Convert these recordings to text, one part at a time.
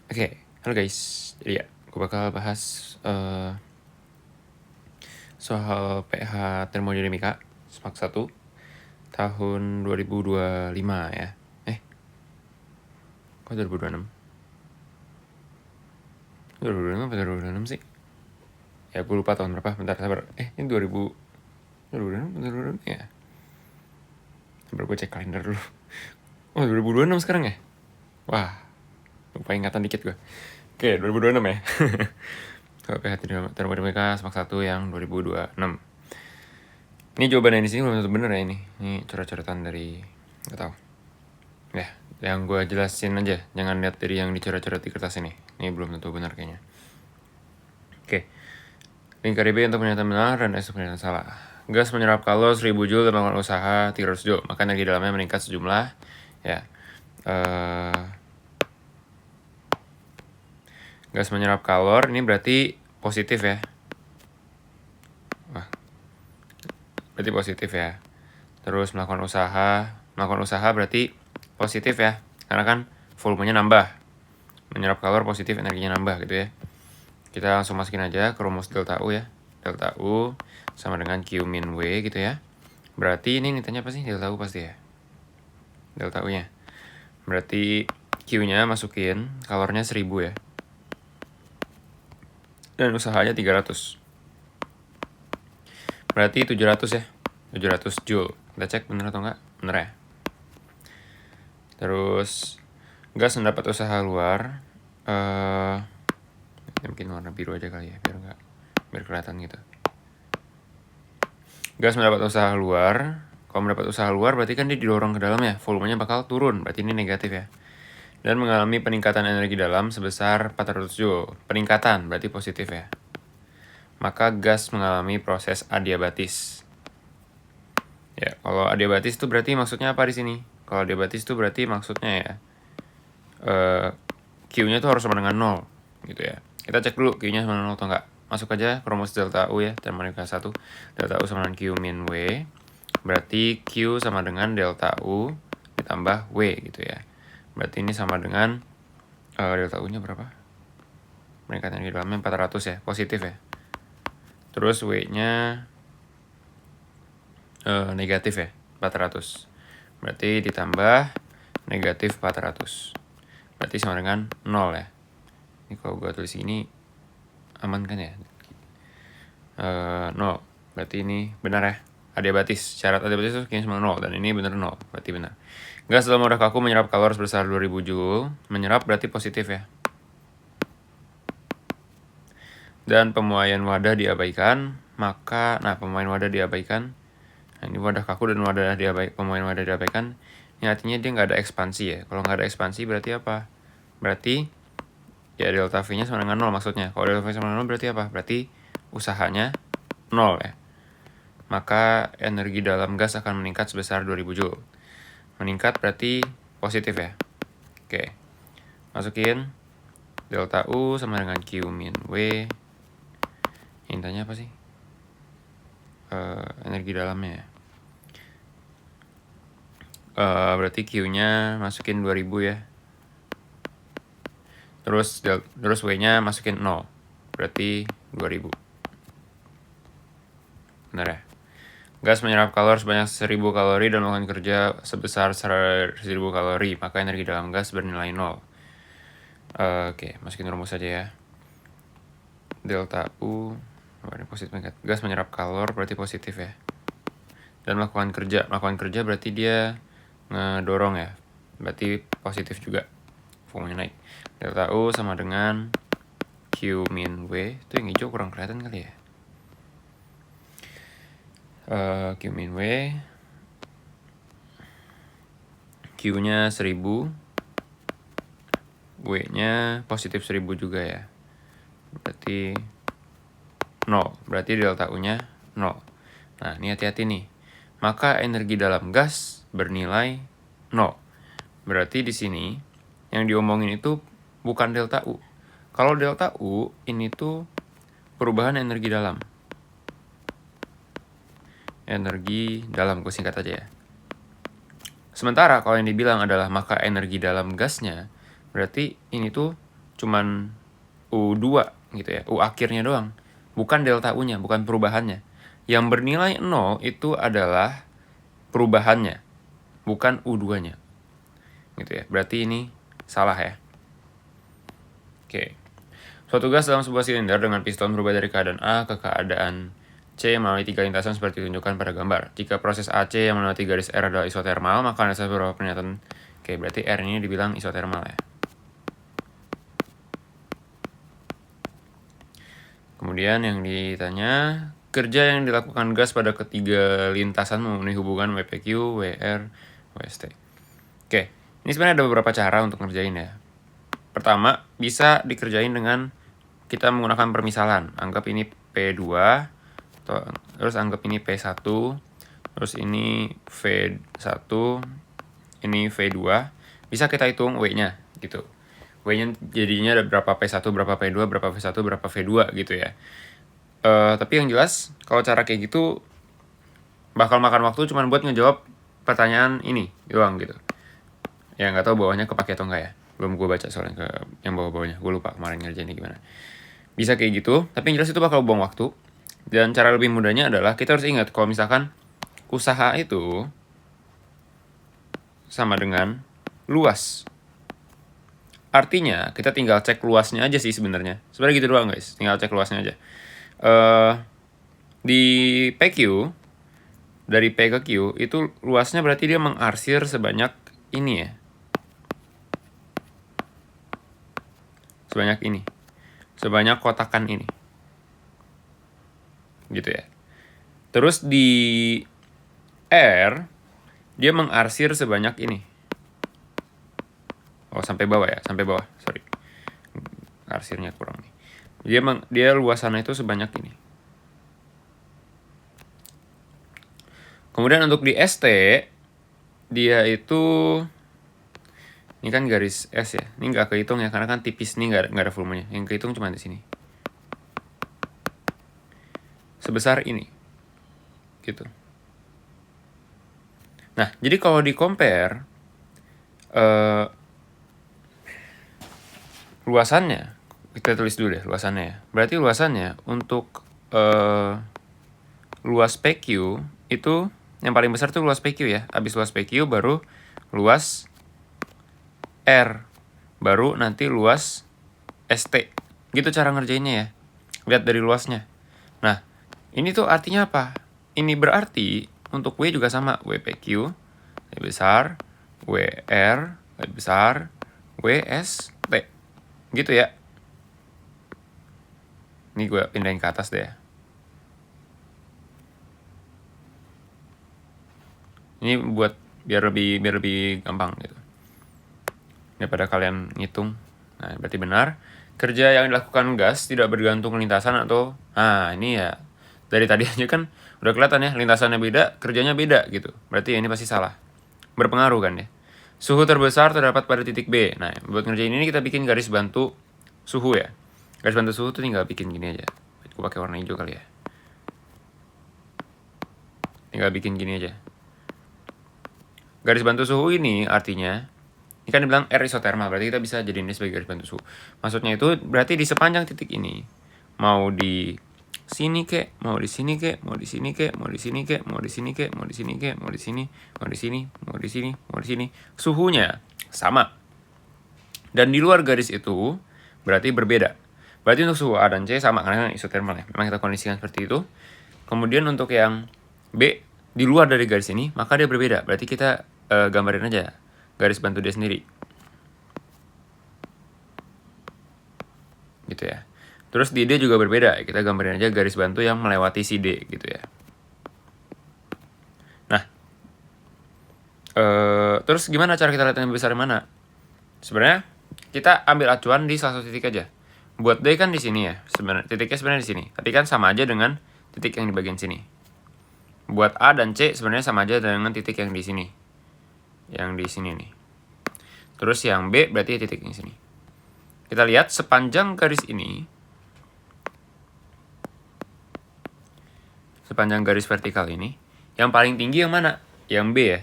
Oke, halo guys. Jadi ya, gue bakal bahas soal PH Termodinamika Semak 1 tahun 2025 ya. Kok 2026? 2026 apa 2026 sih? Ya, gue lupa tahun berapa. Bentar, sabar. Ini 2026 ya? Sabar, gue cek kalender dulu. Oh, 2026 sekarang ya? Wah, lupa ingatan dikit gue. Oke, 2026 ya. Soal PH Termodinamika Semak 1 yang 2026. Ini jawaban yang di sini belum tentu bener ya ini. Ini coret-coretan dari nggak tahu. Ya, yang gue jelasin aja. Jangan lihat dari yang dicoret-coret di kertas ini. Ini belum tentu benar kayaknya. Oke. Lingkar B untuk pernyataan benar dan S untuk pernyataan salah. Gas menyerap kalor 1000 Joule dan melakukan usaha 300 Joule. Maka energi dalamnya meningkat sejumlah ya. Gas menyerap kalor ini berarti positif ya. Berarti positif ya. Terus melakukan usaha berarti positif ya. Karena kan volumenya nambah. Menyerap kalor positif, energinya nambah gitu ya. Kita langsung masukin aja ke rumus delta U ya. Delta U sama dengan Q min W gitu ya. Berarti ini nilainya apa sih? Delta U pasti ya. Delta U nya. Berarti Q-nya masukin kalornya 1000 ya. Dan usahanya 300. Berarti 700 ya. 700 Joule. Kita cek bener atau enggak? Bener ya. Terus gas mendapat usaha luar. Mungkin warna biru aja kali ya, biar kelihatan gitu. Gas mendapat usaha luar. Kalau mendapat usaha luar berarti kan dia didorong ke dalam ya. Volumenya bakal turun, berarti ini negatif ya. Dan mengalami peningkatan energi dalam sebesar 400 Joule. Peningkatan berarti positif ya. Maka gas mengalami proses adiabatis. Ya, kalau adiabatis itu berarti maksudnya apa di sini? Kalau adiabatis itu berarti maksudnya ya Q-nya tuh harus sama dengan 0 gitu ya. Kita cek dulu Q-nya sama 0 atau enggak. Masuk aja ke rumus delta U ya, termodinamika 1. Delta U sama dengan Q min W. Berarti Q sama dengan delta U ditambah W gitu ya. Berarti ini sama dengan delta U-nya berapa? Meningkatkan energi dalamnya 400 ya, positif ya. Terus W-nya negatif ya, 400. Berarti ditambah negatif 400. Berarti sama dengan 0 ya. Ini kalau gue tulis ini aman kan ya? 0. Berarti ini benar ya. Adiabatis. Syarat adiabatis itu kayaknya sama 0. Dan ini benar 0. Berarti benar. Gas dalam wadah kaku menyerap kalor sebesar 2000 Joule. Menyerap berarti positif ya. Dan pemuaian wadah diabaikan. Maka, pemuaian wadah diabaikan. Nah, ini wadah kaku dan pemuaian wadah diabaikan. Ini artinya dia nggak ada ekspansi ya. Kalau nggak ada ekspansi berarti apa? Berarti ya delta V-nya sama dengan 0 maksudnya. Kalau delta V sama dengan 0 berarti apa? Berarti usahanya 0 ya. Maka energi dalam gas akan meningkat sebesar 2000 Joule. Meningkat berarti positif ya. Oke. Masukin delta U sama dengan Q min W. Intinya apa sih? Energi dalamnya ya. Berarti Q-nya masukin 2000 ya. Terus W-nya masukin 0. Berarti 2000. Benar ya? Gas menyerap kalor sebanyak 1000 kalori dan melakukan kerja sebesar 1000 kalori. Maka energi dalam gas bernilai 0. Oke, masukin rumus saja ya. Delta U positif negatif. Gas menyerap kalor berarti positif ya. Dan melakukan kerja berarti dia ngedorong ya. Berarti positif juga. Volumenya naik. Delta U sama dengan Q min W. Itu yang hijau kurang kelihatan kali ya. Q min W. Q-nya 1000. W-nya positif 1000 juga ya. Berarti 0. Berarti delta U-nya 0. Nah, ini hati-hati nih. Maka energi dalam gas bernilai 0. Berarti di sini yang diomongin itu bukan delta U. Kalau delta U ini tuh perubahan energi dalam. Energi dalam, gue singkat aja ya. Sementara kalau yang dibilang adalah maka energi dalam gasnya, berarti ini tuh cuman U2 gitu ya, U akhirnya doang. Bukan delta U-nya, bukan perubahannya. Yang bernilai 0 itu adalah perubahannya, bukan U2-nya. Gitu ya, berarti ini salah ya. Oke. Suatu gas dalam sebuah silinder dengan piston berubah dari keadaan A ke keadaan C melalui 3 lintasan seperti ditunjukkan pada gambar. Jika proses AC yang melewati garis R adalah isotermal, maka ada beberapa pernyataan. Oke, berarti R ini dibilang isotermal ya. Kemudian yang ditanya, kerja yang dilakukan gas pada ketiga lintasan memenuhi hubungan WPQ, WR, WST. Oke, ini sebenarnya ada beberapa cara untuk ngerjain ya. Pertama, bisa dikerjain dengan kita menggunakan permisalan. Anggap ini P2, terus anggap ini P1, terus ini V1, ini V2. Bisa kita hitung W-nya gitu. W-nya jadinya ada berapa P1, berapa P2, berapa V1, berapa V2 gitu ya. Tapi yang jelas, kalau cara kayak gitu bakal makan waktu cuma buat ngejawab pertanyaan ini doang gitu. Ya nggak tahu bawahnya kepake atau enggak ya. Belum gue baca soalnya ke yang bawah-bawahnya. Gue lupa kemarin ngerjainnya gimana. Bisa kayak gitu, tapi yang jelas itu bakal buang waktu. Dan cara lebih mudahnya adalah kita harus ingat kalau misalkan usaha itu sama dengan luas. Artinya kita tinggal cek luasnya aja sih sebenarnya. Sebenarnya gitu doang guys, tinggal cek luasnya aja. Di PQ, dari P ke Q itu luasnya berarti dia mengarsir sebanyak ini ya. Sebanyak ini. Sebanyak kotakan ini. Gitu ya. Terus di R dia mengarsir sebanyak ini. Oh, sampai bawah ya, sampai bawah. Sorry. Arsirnya kurang nih. Dia luasannya itu sebanyak ini. Kemudian untuk di ST dia itu ini kan garis S ya. Ini nggak kehitung ya karena kan tipis nih, nggak ada volumenya. Yang kehitung cuma di sini. Sebesar ini. Gitu. Nah, jadi kalau di compare luasannya, kita tulis dulu deh luasannya ya. Berarti luasannya untuk luas PQ itu yang paling besar tuh luas PQ ya. Habis luas PQ baru luas R. Baru nanti luas ST. Gitu cara ngerjainnya ya. Lihat dari luasnya. Nah, ini tuh artinya apa? Ini berarti untuk W juga sama. WPQ lebih besar, WR lebih besar, WST. Gitu ya. Ini gue pindahin ke atas deh. Ini buat biar lebih gampang gitu. Daripada kalian ngitung. Nah, berarti benar. Kerja yang dilakukan gas tidak bergantung lintasan atau ini ya. Dari tadi aja kan udah kelihatan ya, lintasannya beda, kerjanya beda gitu. Berarti ya ini pasti salah. Berpengaruh kan ya. Suhu terbesar terdapat pada titik B. Nah, buat ngerjain ini kita bikin garis bantu suhu ya. Garis bantu suhu tuh tinggal bikin gini aja. Gue pakai warna hijau kali ya. Tinggal bikin gini aja. Garis bantu suhu ini artinya, ini kan dibilang R isotermal, berarti kita bisa jadiin ini sebagai garis bantu suhu. Maksudnya itu berarti di sepanjang titik ini, mau di sini kek, mau di sini kek, mau di sini kek, mau di sini kek, mau di sini kek, mau di sini kek, mau di sini, mau di sini, mau di sini, mau di sini, suhunya sama. Dan di luar garis itu berarti berbeda. Berarti untuk suhu A dan C sama karena isotermal ya. Memang kita kondisikan seperti itu. Kemudian untuk yang B di luar dari garis ini, maka dia berbeda. Berarti kita gambarin aja garis bantu dia sendiri. Gitu ya. Terus di D juga berbeda. Kita gambarin aja garis bantu yang melewati si D gitu ya. Nah, terus gimana cara kita lihat yang besar mana? Sebenarnya kita ambil acuan di salah satu titik aja. Buat D kan di sini ya. Sebenarnya titiknya sebenarnya di sini. Tapi kan sama aja dengan titik yang di bagian sini. Buat A dan C sebenarnya sama aja dengan titik yang di sini. Yang di sini nih. Terus yang B berarti titik yang sini. Kita lihat sepanjang garis ini. Sepanjang garis vertikal ini. Yang paling tinggi yang mana? Yang B ya.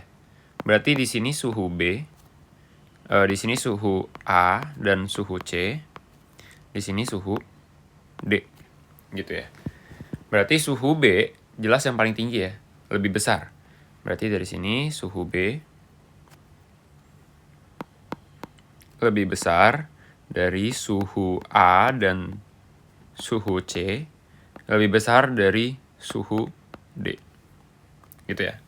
Berarti di sini suhu B. Di sini suhu A dan suhu C. di sini suhu D. Gitu ya. Berarti suhu B jelas yang paling tinggi ya, lebih besar. Berarti dari sini suhu B lebih besar dari suhu A dan suhu C lebih besar dari suhu D. Gitu ya.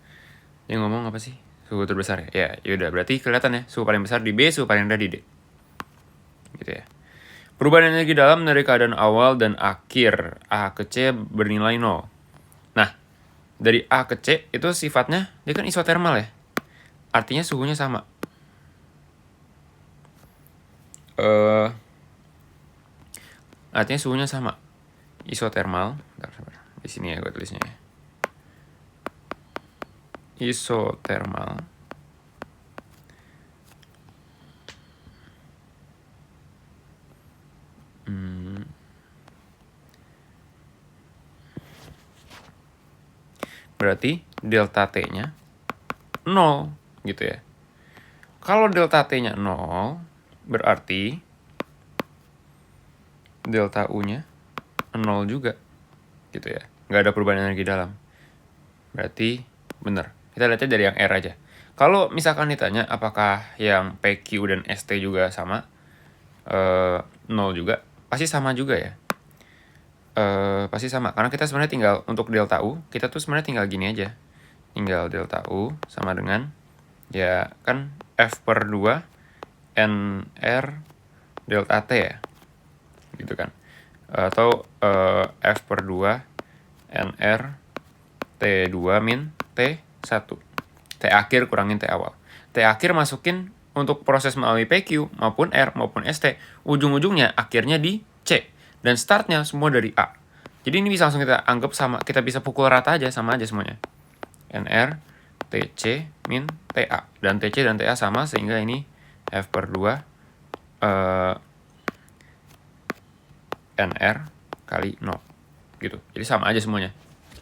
Ini ngomong apa sih? Suhu terbesar ya? Ya, yaudah. Berarti kelihatan ya, suhu paling besar di B, suhu paling rendah di D. Gitu ya. Perubahan energi dalam dari keadaan awal dan akhir A ke C bernilai 0. Nah, dari A ke C itu sifatnya, dia kan isotermal ya. Artinya suhunya sama. Artinya suhunya sama. Isotermal. Bentar. Di sini ya gue tulisnya ya. Isotermal. Berarti delta T-nya 0 gitu ya. Kalau delta T-nya 0, berarti delta U-nya 0 juga. Gitu ya. Nggak ada perubahan energi dalam. Berarti benar. Kita lihatnya dari yang R aja. Kalau misalkan ditanya apakah yang PQ dan ST juga sama, 0 juga, pasti sama juga ya. Pasti sama. Karena kita sebenarnya tinggal, untuk delta U, kita tuh sebenarnya tinggal gini aja. Tinggal delta U sama dengan, ya kan F per 2 NR delta T ya. Gitu kan. Atau F per 2 NR T2 min T1. T akhir kurangin T awal. T akhir masukin untuk proses melalui PQ maupun R maupun ST. Ujung-ujungnya akhirnya di C. Dan startnya semua dari A. Jadi ini bisa langsung kita anggap sama. Kita bisa pukul rata aja, sama aja semuanya. NR, TC, min, TA. Dan TC dan TA sama sehingga ini F per 2 NR kali 0. Gitu. Jadi sama aja semuanya.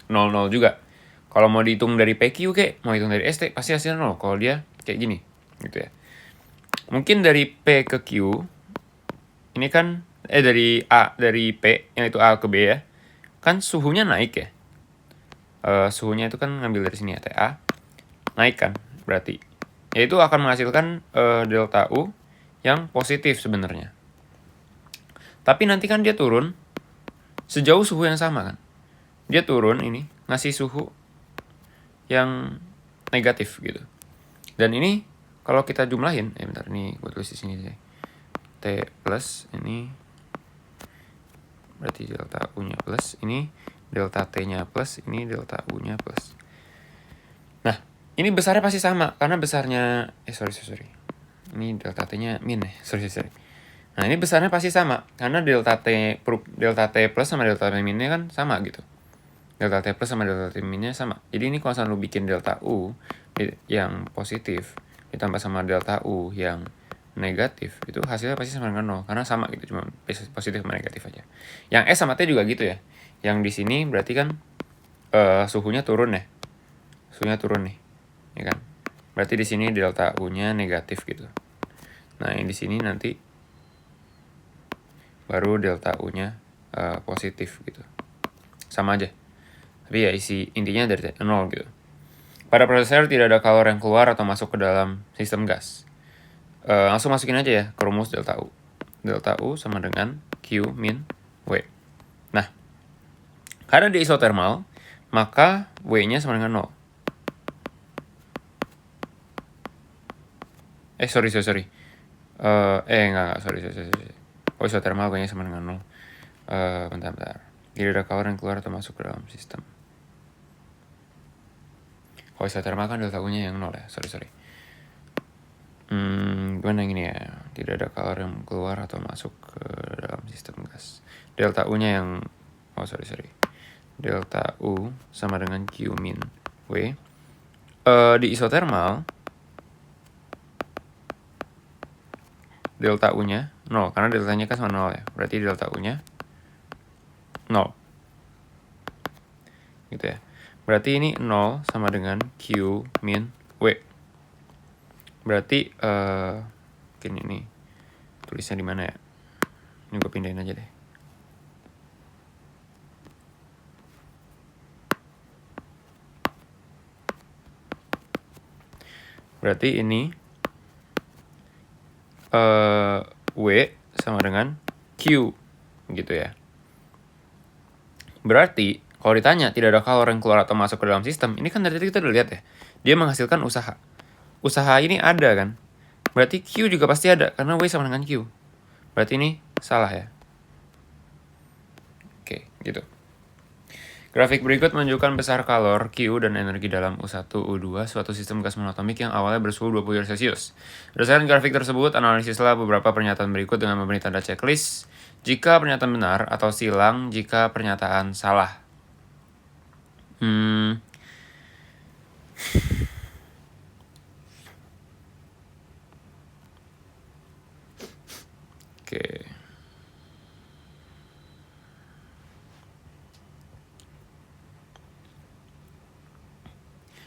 0, 0 juga. Kalau mau dihitung dari PQ kayak, mau hitung dari ST, pasti hasilnya 0. Kalau dia kayak gini. Gitu ya. Mungkin dari P ke Q, ini kan, dari P, yang itu A ke B ya, kan suhunya naik ya. Suhunya itu kan ngambil dari sini ya, TA. Naik kan, berarti. Yaitu akan menghasilkan delta U yang positif sebenarnya. Tapi nanti kan dia turun sejauh suhu yang sama kan. Dia turun ini, ngasih suhu yang negatif gitu. Dan ini kalau kita jumlahin, bentar, ini gue tulis di sini deh. T plus ini berarti delta U-nya plus, ini delta T-nya plus, ini delta U-nya plus. Nah, ini besarnya pasti sama karena besarnya sorry. Ini delta T-nya min ya. Sorry. Nah, ini besarnya pasti sama karena delta T plus sama delta T minnya kan sama gitu. Delta T plus sama delta T minnya sama. Jadi ini kalau misalnya lu bikin delta U yang positif ditambah sama delta U yang negatif, itu hasilnya pasti sama dengan 0 karena sama gitu, cuma positif sama negatif aja. Yang S sama T juga gitu ya. Yang di sini berarti kan suhunya turun ya. Suhunya turun nih. Ya kan? Berarti di sini delta U-nya negatif gitu. Nah, yang di sini nanti baru delta U-nya positif gitu. Sama aja. Tapi ya intinya dari 0 gitu. Pada prosesor tidak ada kalor yang keluar atau masuk ke dalam sistem gas. Langsung masukin aja ya ke rumus delta U. Delta U sama dengan Q min W. Nah, karena dia isotermal, maka W-nya sama dengan 0. Sorry. Enggak, sorry. Oh, isotermal W-nya sama dengan 0. Bentar. Tidak ada kalor yang keluar atau masuk ke dalam sistem. Kalau isotermal kan delta U-nya yang 0 ya, sorry. Gimana yang ini ya? Tidak ada kalor yang keluar atau masuk ke dalam sistem gas. Delta U-nya yang sorry. Delta U sama dengan Q min W. Di isotermal delta U-nya 0 karena deltanya kan sama 0 ya. Berarti delta U-nya 0. Gitu ya. Berarti ini 0 sama dengan Q min W. Berarti mungkin ini tulisnya di mana ya? Ini gue pindahin aja deh. Berarti ini W sama dengan Q gitu ya. Berarti kalau ditanya tidak ada kalor yang keluar atau masuk ke dalam sistem, ini kan dari tadi kita udah lihat ya, dia menghasilkan usaha. Usaha ini ada kan, berarti Q juga pasti ada karena W sama dengan Q. Berarti ini salah ya. Oke, gitu. Grafik berikut menunjukkan besar kalor Q dan energi dalam U1, U2, suatu sistem gas monoatomik yang awalnya bersuhu 20 derajat Celcius. Berdasarkan grafik tersebut, analisislah beberapa pernyataan berikut dengan memberi tanda checklist jika pernyataan benar atau silang jika pernyataan salah. Oke.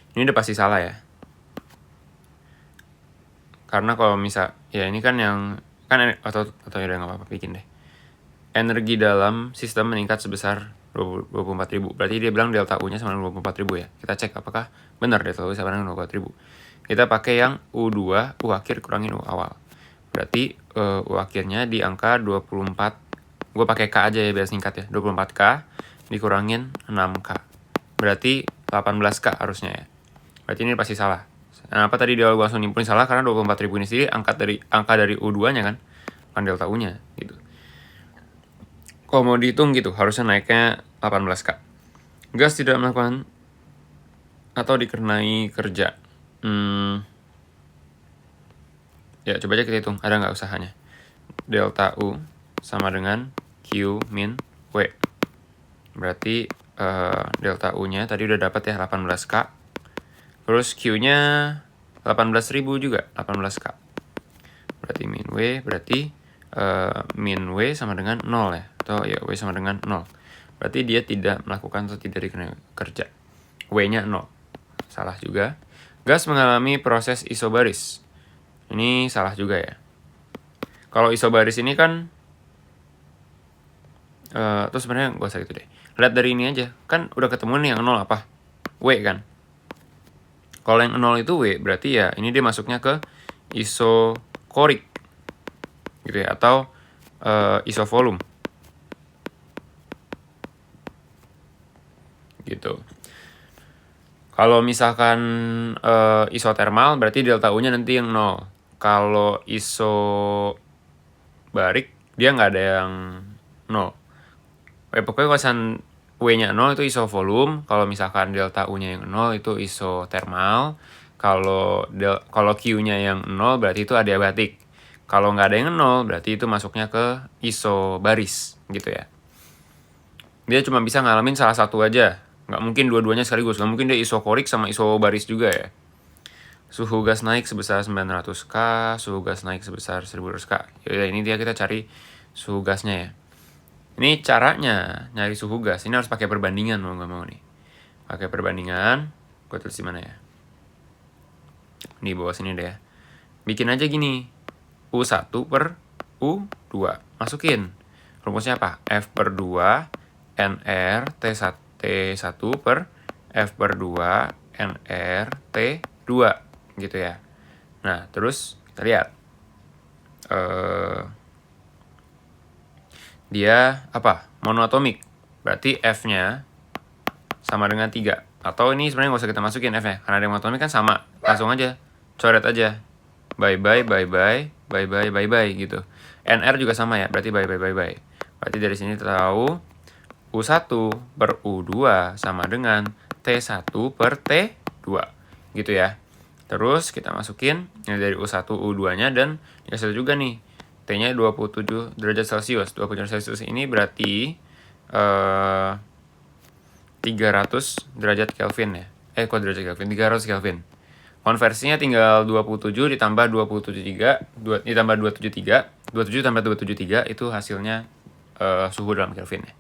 Ini udah pasti salah ya. Karena kalau misal, ya ini kan yang, kan atau ya udah nggak apa-apa, bikin deh. Energi dalam sistem meningkat sebesar 24.000. Berarti dia bilang delta U-nya sama dengan 24.000 ya. Kita cek apakah benar delta U sama dengan 24.000. Kita pakai yang U2, U akhir kurangin U awal. Berarti U akhirnya di angka 24. Gue pakai K aja ya biar singkat ya. 24K dikurangin 6K. Berarti 18K harusnya ya. Berarti ini pasti salah. Kenapa tadi dia langsung nyimpulin salah? Karena 24.000 ini sendiri angka dari U2-nya kan. Kan delta U-nya gitu. Kalau mau dihitung gitu, harusnya naiknya 18K. Gas tidak melakukan atau dikenai kerja. Ya, coba aja kita hitung. Ada nggak usahanya? Delta U sama dengan Q min W. Berarti delta U-nya tadi udah dapat ya 18K. Terus Q-nya 18.000 juga, 18K. Berarti min W, berarti min W sama dengan 0 ya. Atau ya W sama dengan 0. Berarti dia tidak melakukan atau tidak dikenai kerja. W-nya 0. Salah juga. Gas mengalami proses isobaris. Ini salah juga ya. Kalau isobaris ini kan terus sebenarnya gak usah gitu deh. Lihat dari ini aja. Kan udah ketemu nih yang 0 apa? W kan. Kalau yang 0 itu W, berarti ya ini dia masuknya ke isokorik gitu ya, atau isovolum gitu. Kalau misalkan isotermal berarti delta U-nya nanti yang 0. Kalau isobarik dia nggak ada yang 0. Pokoknya kalau W-nya 0 itu isovolum, kalau misalkan delta U-nya yang 0 itu isotermal, kalau Q-nya yang 0 berarti itu adiabatik. Kalau nggak ada yang 0 berarti itu masuknya ke isobaris gitu ya. Dia cuma bisa ngalamin salah satu aja, nggak mungkin dua-duanya sekaligus, nggak mungkin dia isokorik sama isobaris juga ya. Suhu gas naik sebesar 900K, suhu gas naik sebesar 1200K. Yaudah, ini dia kita cari suhu gasnya ya. Ini caranya nyari suhu gas. Ini harus pakai perbandingan mau nggak mau nih. Pakai perbandingan. Gue tulis di mana ya? Di bawah sini deh ya. Bikin aja gini. U1 per U2. Masukin. Rumusnya apa? F per 2 NR T1 per F per 2 NR T2. Gitu ya. Nah, terus kita lihat. Dia apa? Monoatomik. Berarti F-nya sama dengan 3. Atau ini sebenarnya nggak usah kita masukin F-nya. Karena dia monoatomik kan sama. Langsung aja. Coret aja. Bye-bye, bye-bye, bye-bye, bye-bye gitu. NR juga sama ya. Berarti bye-bye, bye-bye. Berarti dari sini kita tahu U1 per U2 sama dengan T1 per T2. Gitu ya. Terus kita masukin ini dari U1, U2-nya dan dikasih juga nih. T-nya 27 derajat Celcius. 27 derajat Celcius ini berarti 300 derajat Kelvin ya. Kok derajat Kelvin? 300 Kelvin. Konversinya tinggal 27 ditambah 273, ditambah 273. 27 tambah 273 itu hasilnya suhu dalam Kelvin ya.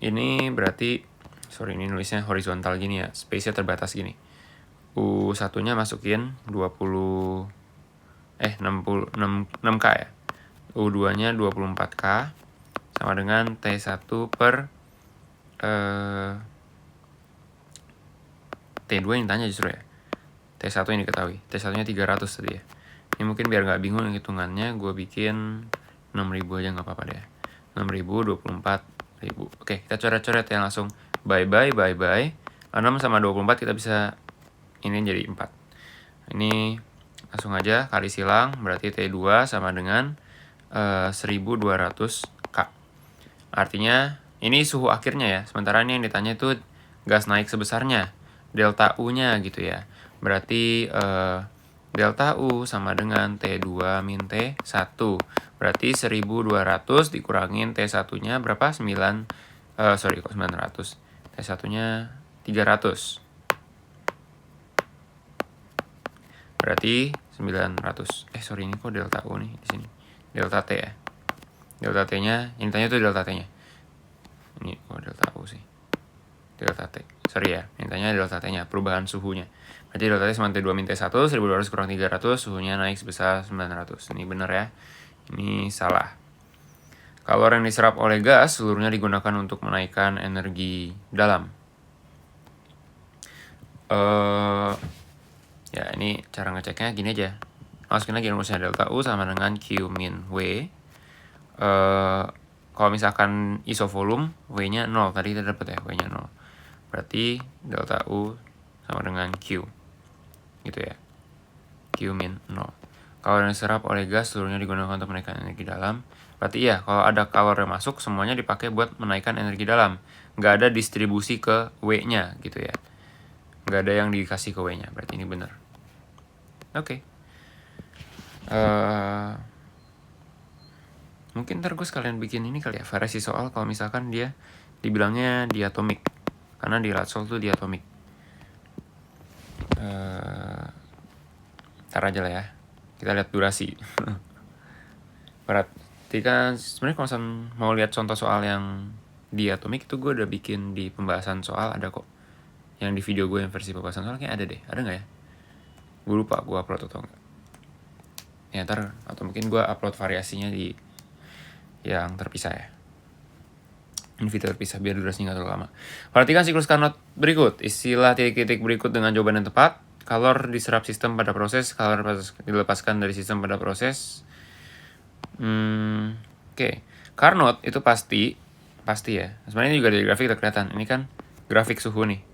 Ini berarti, ini nulisnya horizontal gini ya. Space-nya terbatas gini. U1-nya masukin 20 6K ya. U2-nya 24K sama dengan T1 per T2 yang ditanya justru ya. T1 yang diketahui. T1-nya 300 tadi ya. Ini mungkin biar nggak bingung hitungannya, gue bikin 6.000 aja nggak apa-apa deh. 6.000, 24.000. Oke, kita coret-coret ya langsung. Bye-bye. 6 sama 24 kita bisa ini jadi 4. Ini langsung aja kali silang, berarti T2 sama dengan 1200K. Artinya ini suhu akhirnya ya, sementara ini yang ditanya itu gas naik sebesarnya, delta U-nya gitu ya. Berarti delta U sama dengan T2 min T1. Berarti 1200 dikurangin T1-nya berapa? 900. T1-nya 300. Berarti 900. Sorry, ini kok delta U nih di sini. Delta T ya. Delta T-nya, ini tanya tuh delta T-nya. Ini delta U sih. Delta T. Sorry ya, mintanya delta T-nya, perubahan suhunya. Berarti delta T sama T2 min T1, 1200 kurang 300, suhunya naik sebesar 900. Ini benar ya. Ini salah. Kalor yang diserap oleh gas seluruhnya digunakan untuk menaikkan energi dalam. Ya, ini cara ngeceknya gini aja. Masukin lagi rumusnya delta U sama dengan Q min W. Kalau misalkan isovolume, W-nya 0. Tadi kita dapat ya, W-nya 0. Berarti delta U sama dengan Q. Gitu ya. Q min 0. Kalor yang diserap oleh gas seluruhnya digunakan untuk menaikkan energi dalam. Berarti iya, kalau ada kalor yang masuk, semuanya dipakai buat menaikkan energi dalam. Nggak ada distribusi ke W-nya gitu ya. Nggak ada yang dikasih ke W-nya. Berarti ini benar. Oke. Mungkin ntar gue sekalian bikin ini kali ya, variasi soal kalau misalkan dia dibilangnya diatomik. Karena di Radsol tuh diatomik. Ntar aja lah ya. Kita lihat durasi. Berarti kan sebenarnya kalau mau lihat contoh soal yang diatomik itu gue udah bikin di pembahasan soal, ada kok. Yang di video gue yang versi pembahasan soal kayaknya ada deh. Ada nggak ya? Gue lupa gue upload atau enggak. Ya ntar, atau mungkin gue upload variasinya di yang terpisah ya. Ini video terpisah biar durasinya nggak terlalu lama. Perhatikan siklus Carnot berikut. Istilah titik-titik berikut dengan jawaban yang tepat. Kalor diserap sistem pada proses, kalor dilepaskan dari sistem pada proses. Oke. Carnot itu pasti ya. Sebenarnya ini juga dari grafik udah kelihatan. Ini kan grafik suhu nih.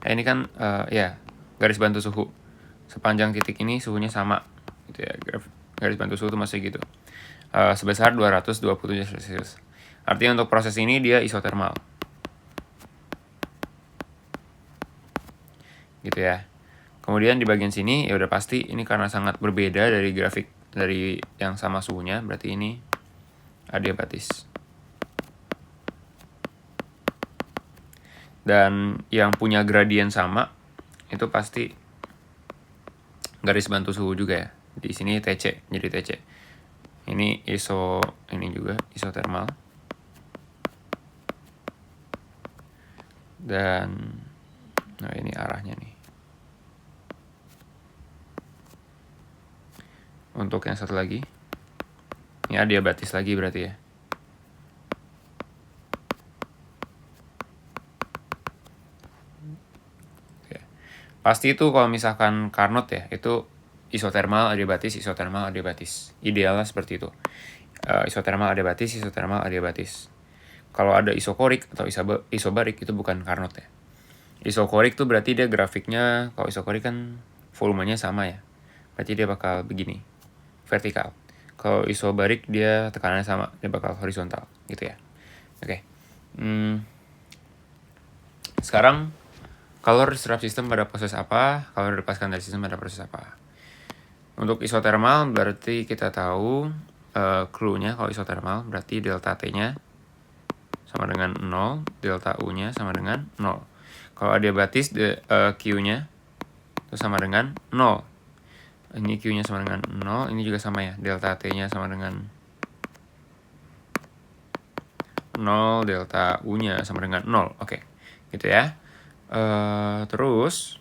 Ini kan ya garis bantu suhu. Sepanjang titik ini suhunya sama. Gitu ya. Garis bantu suhu itu masih gitu. Sebesar 227 Celcius. Artinya untuk proses ini dia isothermal. Gitu ya. Kemudian di bagian sini ya udah pasti ini karena sangat berbeda dari grafik dari yang sama suhunya, berarti ini adiabatis. Dan yang punya gradien sama itu pasti garis bantu suhu juga ya. Di sini TC, jadi TC. Ini ini juga isothermal. Dan nah ini arahnya nih. Untuk yang satu lagi, ini adiabatis lagi berarti ya. Oke. Pasti itu kalau misalkan Carnot ya, itu isothermal, adiabatis. Idealnya seperti itu. Isothermal, adiabatis. Kalau ada isokorik atau isobarik itu bukan Carnot ya. Isokorik tuh berarti dia grafiknya, kalau isokorik kan volumenya sama ya. Berarti dia bakal begini, vertikal. Kalau isobarik dia tekanannya sama, dia bakal horizontal gitu ya. Oke. Sekarang kalor diserap sistem pada proses apa? Kalor dilepaskan dari sistem pada proses apa? Untuk isothermal berarti kita tahu clue-nya kalau isothermal berarti delta T-nya sama dengan 0, delta U-nya sama dengan 0. Kalau adiabatis Q-nya itu sama dengan 0. Ini Q-nya sama dengan 0, ini juga sama ya. Delta T-nya sama dengan 0, delta U-nya sama dengan 0. Oke, gitu ya. Terus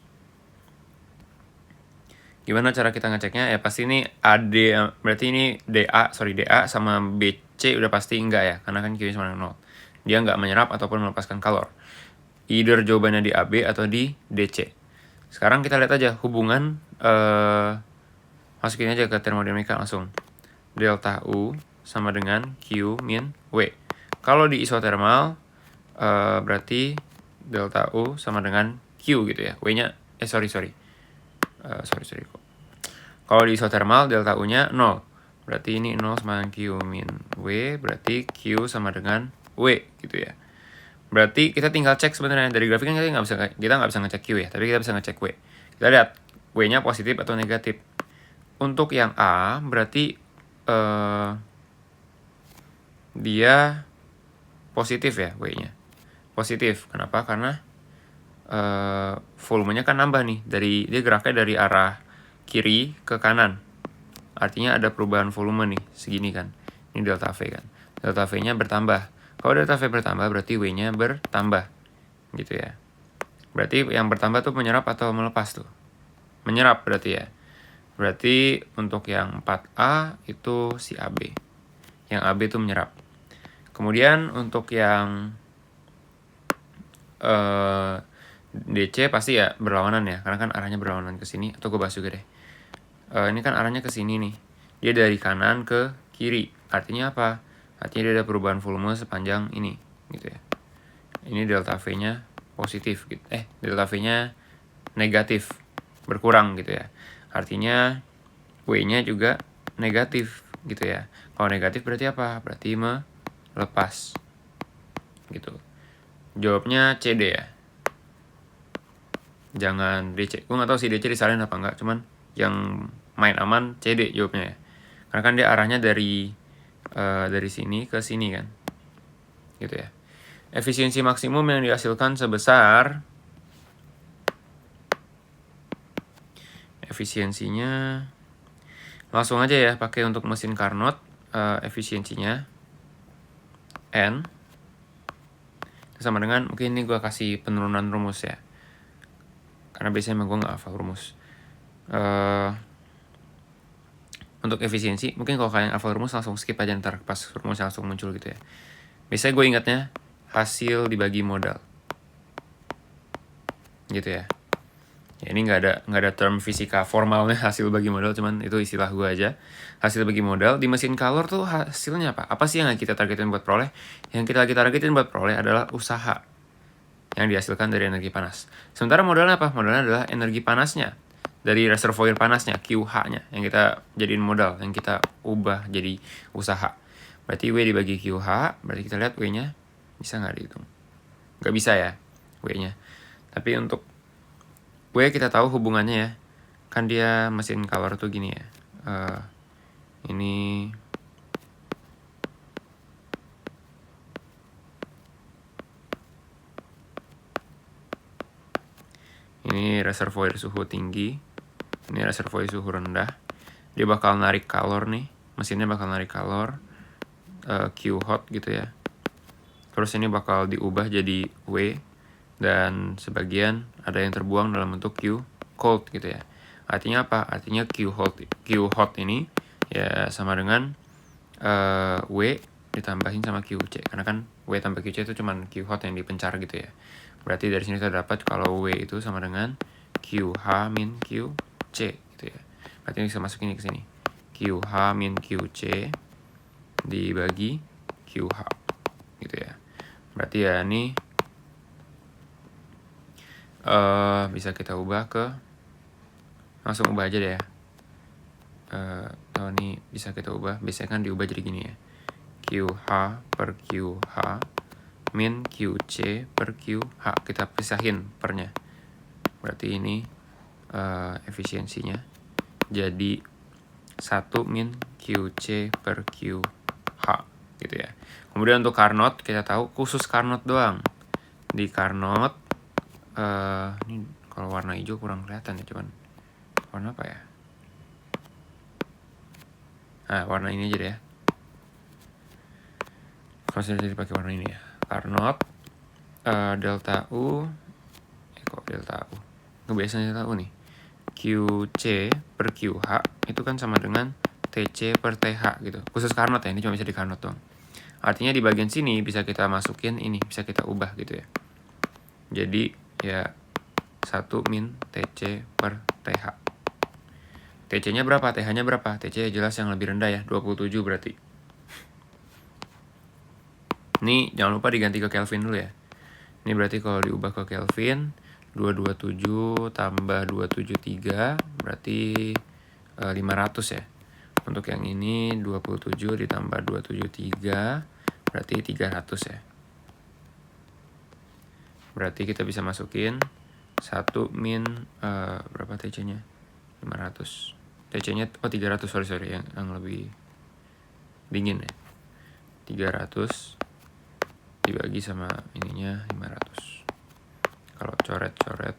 Gimana cara kita ngeceknya? Ya pasti ini AD, berarti ini DA sama BC udah pasti enggak ya, karena kan Q-nya sama dengan 0. Dia nggak menyerap ataupun melepaskan kalor. Either jawabannya di AB atau di DC. Sekarang kita lihat aja hubungan, masukin aja ke termodinamika langsung. Delta U sama dengan Q min W. Kalau di isotermal, berarti delta U sama dengan Q gitu ya. W-nya, sorry kok. Kalau di isotermal delta U-nya 0. Berarti ini 0 sama dengan Q min W, berarti Q sama dengan W gitu ya. Berarti kita tinggal cek sebenarnya dari grafik kan kita nggak bisa ngecek Q ya, tapi kita bisa ngecek W. Kita lihat W-nya positif atau negatif. Untuk yang A berarti dia positif ya W-nya. Positif. Kenapa? Karena volumenya kan nambah nih, dia geraknya dari arah kiri ke kanan. Artinya ada perubahan volume nih, segini kan. Ini delta V kan. Delta V-nya bertambah. Kalau delta V bertambah berarti W-nya bertambah. Gitu ya. Berarti yang bertambah tuh menyerap atau melepas tuh? Menyerap berarti ya. Berarti untuk yang 4A itu si AB. Yang AB itu menyerap. Kemudian untuk yang DC pasti ya berlawanan ya, karena kan arahnya berlawanan ke sini. Atau gue bahas juga deh. Ini kan arahnya ke sini nih. Dia dari kanan ke kiri. Artinya apa? Artinya dia ada perubahan volume sepanjang ini, gitu ya. Ini delta V-nya positif gitu. Delta V-nya negatif, berkurang gitu ya. Artinya W-nya juga negatif gitu ya. Kalau negatif berarti apa? Berarti melepas. Gitu. Jawabnya CD ya. Jangan DC. Gue gak tahu si DC disalin apa enggak, cuman yang main aman CD jawabnya ya. Karena kan dia arahnya dari sini ke sini kan. Gitu ya. Efisiensi maksimum yang dihasilkan sebesar, efisiensinya langsung aja ya pakai untuk mesin Carnot, efisiensinya N sama dengan, mungkin ini gue kasih penurunan rumus ya, karena biasanya emang gue nggak hafal rumus. Untuk efisiensi, mungkin kalau kalian hafal rumus langsung skip aja ntar pas rumusnya langsung muncul gitu ya. Biasanya gue ingatnya hasil dibagi modal, gitu ya. Ya ini nggak ada term fisika formalnya hasil bagi modal, cuman itu istilah gue aja. Hasil bagi modal di mesin Calor tuh hasilnya apa? Apa sih yang kita targetin buat peroleh? Yang kita lagi targetin buat peroleh adalah usaha yang dihasilkan dari energi panas. Sementara modalnya apa? Modalnya adalah energi panasnya dari reservoir panasnya, QH-nya yang kita jadiin modal, yang kita ubah jadi usaha. Berarti W dibagi QH, berarti kita lihat W-nya bisa nggak dihitung? Nggak bisa ya W-nya. Tapi untuk W kita tahu hubungannya ya. Kan dia mesin Calor tuh gini ya. Ini reservoir suhu tinggi. Ini reservoir suhu rendah. Dia bakal narik kalor nih. Mesinnya bakal narik kalor. Q hot gitu ya. Terus ini bakal diubah jadi W. Dan sebagian ada yang terbuang dalam bentuk Q cold gitu ya. Artinya apa? Artinya Q hot ini ya sama dengan W ditambahin sama QC. Karena kan W tambah QC itu cuman Q hot yang dipencar gitu ya. Berarti dari sini kita dapat kalau W itu sama dengan QH min QC gitu ya. Berarti ini bisa masuk ini ke sini. QH min QC dibagi QH gitu ya. Berarti ya ini bisa kita ubah ke, langsung ubah aja deh ya. Kalau ini bisa kita ubah, biasanya kan diubah jadi gini ya. QH per QH min QC per QH, kita pisahin pernya. Berarti ini efisiensinya jadi 1 min QC per QH gitu ya. Kemudian untuk Carnot kita tahu khusus Carnot doang. Di Carnot ini kalau warna hijau kurang kelihatan ya, cuman warna apa ya? Nah, warna ini aja deh ya. Kalau saya jadi pakai warna ini ya. Carnot delta U, kok delta U? Nggak biasanya delta U nih. Q QC per QH itu kan sama dengan TC per TH gitu. Khusus Carnot ya, ini cuma bisa di Carnot doang. Artinya di bagian sini bisa kita masukin ini, bisa kita ubah gitu ya. Jadi ya 1 min TC per TH. TC-nya berapa? TH-nya berapa? TC jelas yang lebih rendah ya, 27 berarti. Ini jangan lupa diganti ke Kelvin dulu ya. Ini berarti kalau diubah ke Kelvin, 227 tambah 273 berarti 500 ya. Untuk yang ini 27 ditambah 273 berarti 300 ya. Berarti kita bisa masukin 1 min berapa TC-nya? 500. TC-nya 300, sorry yang lebih dingin ya. 300 dibagi sama ininya 500. Kalau coret-coret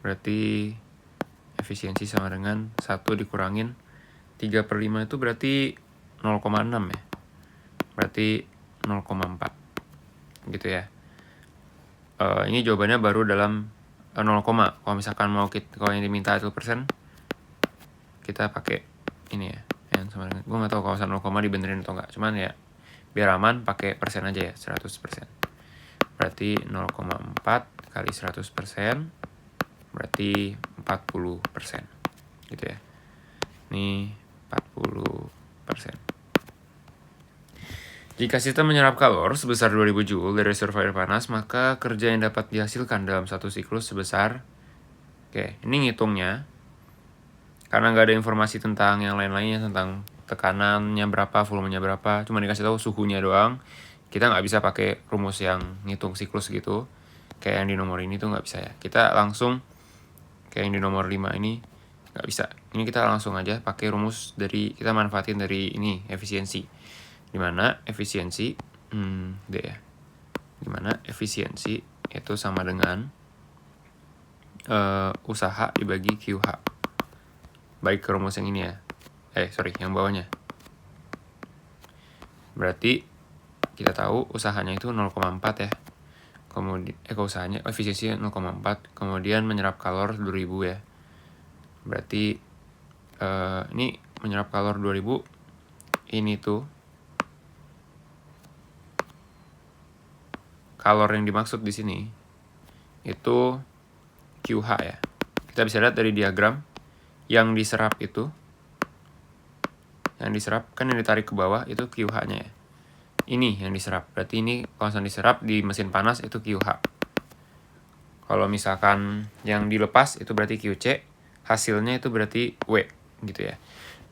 berarti efisiensi sama dengan 1 dikurangin 3/5 itu berarti 0,6 ya. Berarti 0,4 gitu ya. Ini jawabannya baru dalam 0, kalau misalkan kalau yang diminta itu persen, kita pakai ini ya, yang sama dengan, gue nggak tahu kalau 0, dibenerin atau enggak, cuman ya biar aman pakai persen aja ya, 100%. Berarti 0,4 kali 100% berarti 40% gitu ya. Ini 40%. Jika sistem menyerap kalor sebesar 2000 Joule dari reservoir panas, maka kerja yang dapat dihasilkan dalam satu siklus sebesar, ini ngitungnya, karena nggak ada informasi tentang yang lain-lainnya, tentang tekanannya berapa, volumenya berapa, cuma dikasih tahu suhunya doang. Kita nggak bisa pakai rumus yang ngitung siklus gitu, kayak yang di nomor ini tuh nggak bisa ya. Kita langsung, kayak yang di nomor 5 ini, nggak bisa. Ini kita langsung aja pakai rumus dari, kita manfaatin dari ini, efisiensi. Dimana efisiensi D ya, dimana efisiensi itu sama dengan usaha dibagi QH. Baik ke rumus yang ini ya, yang bawahnya. Berarti kita tahu usahanya itu 0,4 ya. Kemudian usahanya efisiensi 0,4, kemudian menyerap kalor 2000 ya. Berarti ini menyerap kalor 2000, ini tuh kalor yang dimaksud di sini itu QH ya. Kita bisa lihat dari diagram yang diserap itu, yang diserap kan yang ditarik ke bawah itu QH-nya ya. Ini yang diserap. Berarti ini kalau diserap di mesin panas itu QH. Kalau misalkan yang dilepas itu berarti QC, hasilnya itu berarti W gitu ya.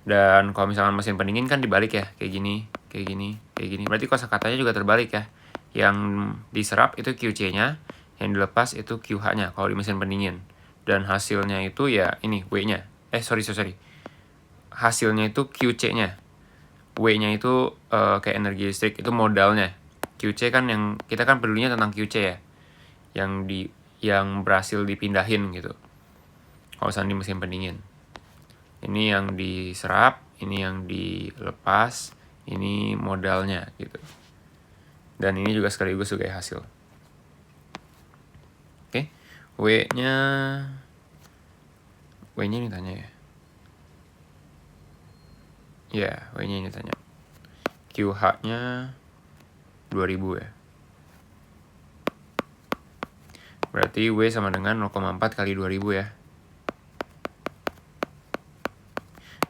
Dan kalau misalkan mesin pendingin kan dibalik ya, kayak gini, kayak gini, kayak gini. Berarti kosakatanya juga terbalik ya. Yang diserap itu QC-nya, yang dilepas itu QH-nya kalau di mesin pendingin. Dan hasilnya itu ya ini W-nya. Sorry. Hasilnya itu QC-nya. W-nya itu kayak energi listrik, itu modalnya. QC kan yang kita kan pedulinya tentang QC ya. Yang berhasil dipindahin gitu. Kalau misalnya di mesin pendingin. Ini yang diserap, ini yang dilepas, ini modalnya gitu. Dan ini juga sekaligus sebagai hasil. Oke. W-nya ini tanya ya. Ya, W-nya ini tanya. QH-nya 2000 ya. Berarti W sama dengan 0,4 kali 2000 ya.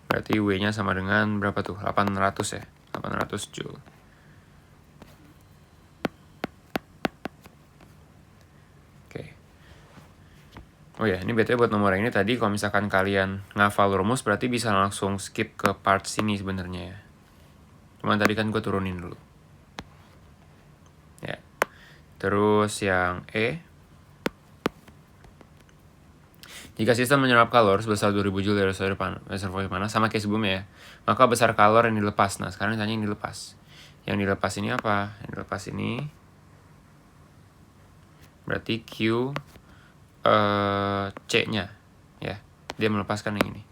Berarti W-nya sama dengan berapa tuh? 800 ya. 800 Joule. Oh ya, ini BTW buat nomor ini tadi kalau misalkan kalian ngafal rumus berarti bisa langsung skip ke part sini sebenarnya ya. Cuman tadi kan gue turunin dulu. Ya. Terus yang E. Jika sistem menyerap kalor sebesar 2000 Joule dari reservoir panas sama kayak sebelumnya ya, maka besar kalor yang dilepas. Nah, sekarang tanya yang dilepas. Yang dilepas ini apa? Yang dilepas ini berarti Q C-nya ya. Dia melepaskan yang ini,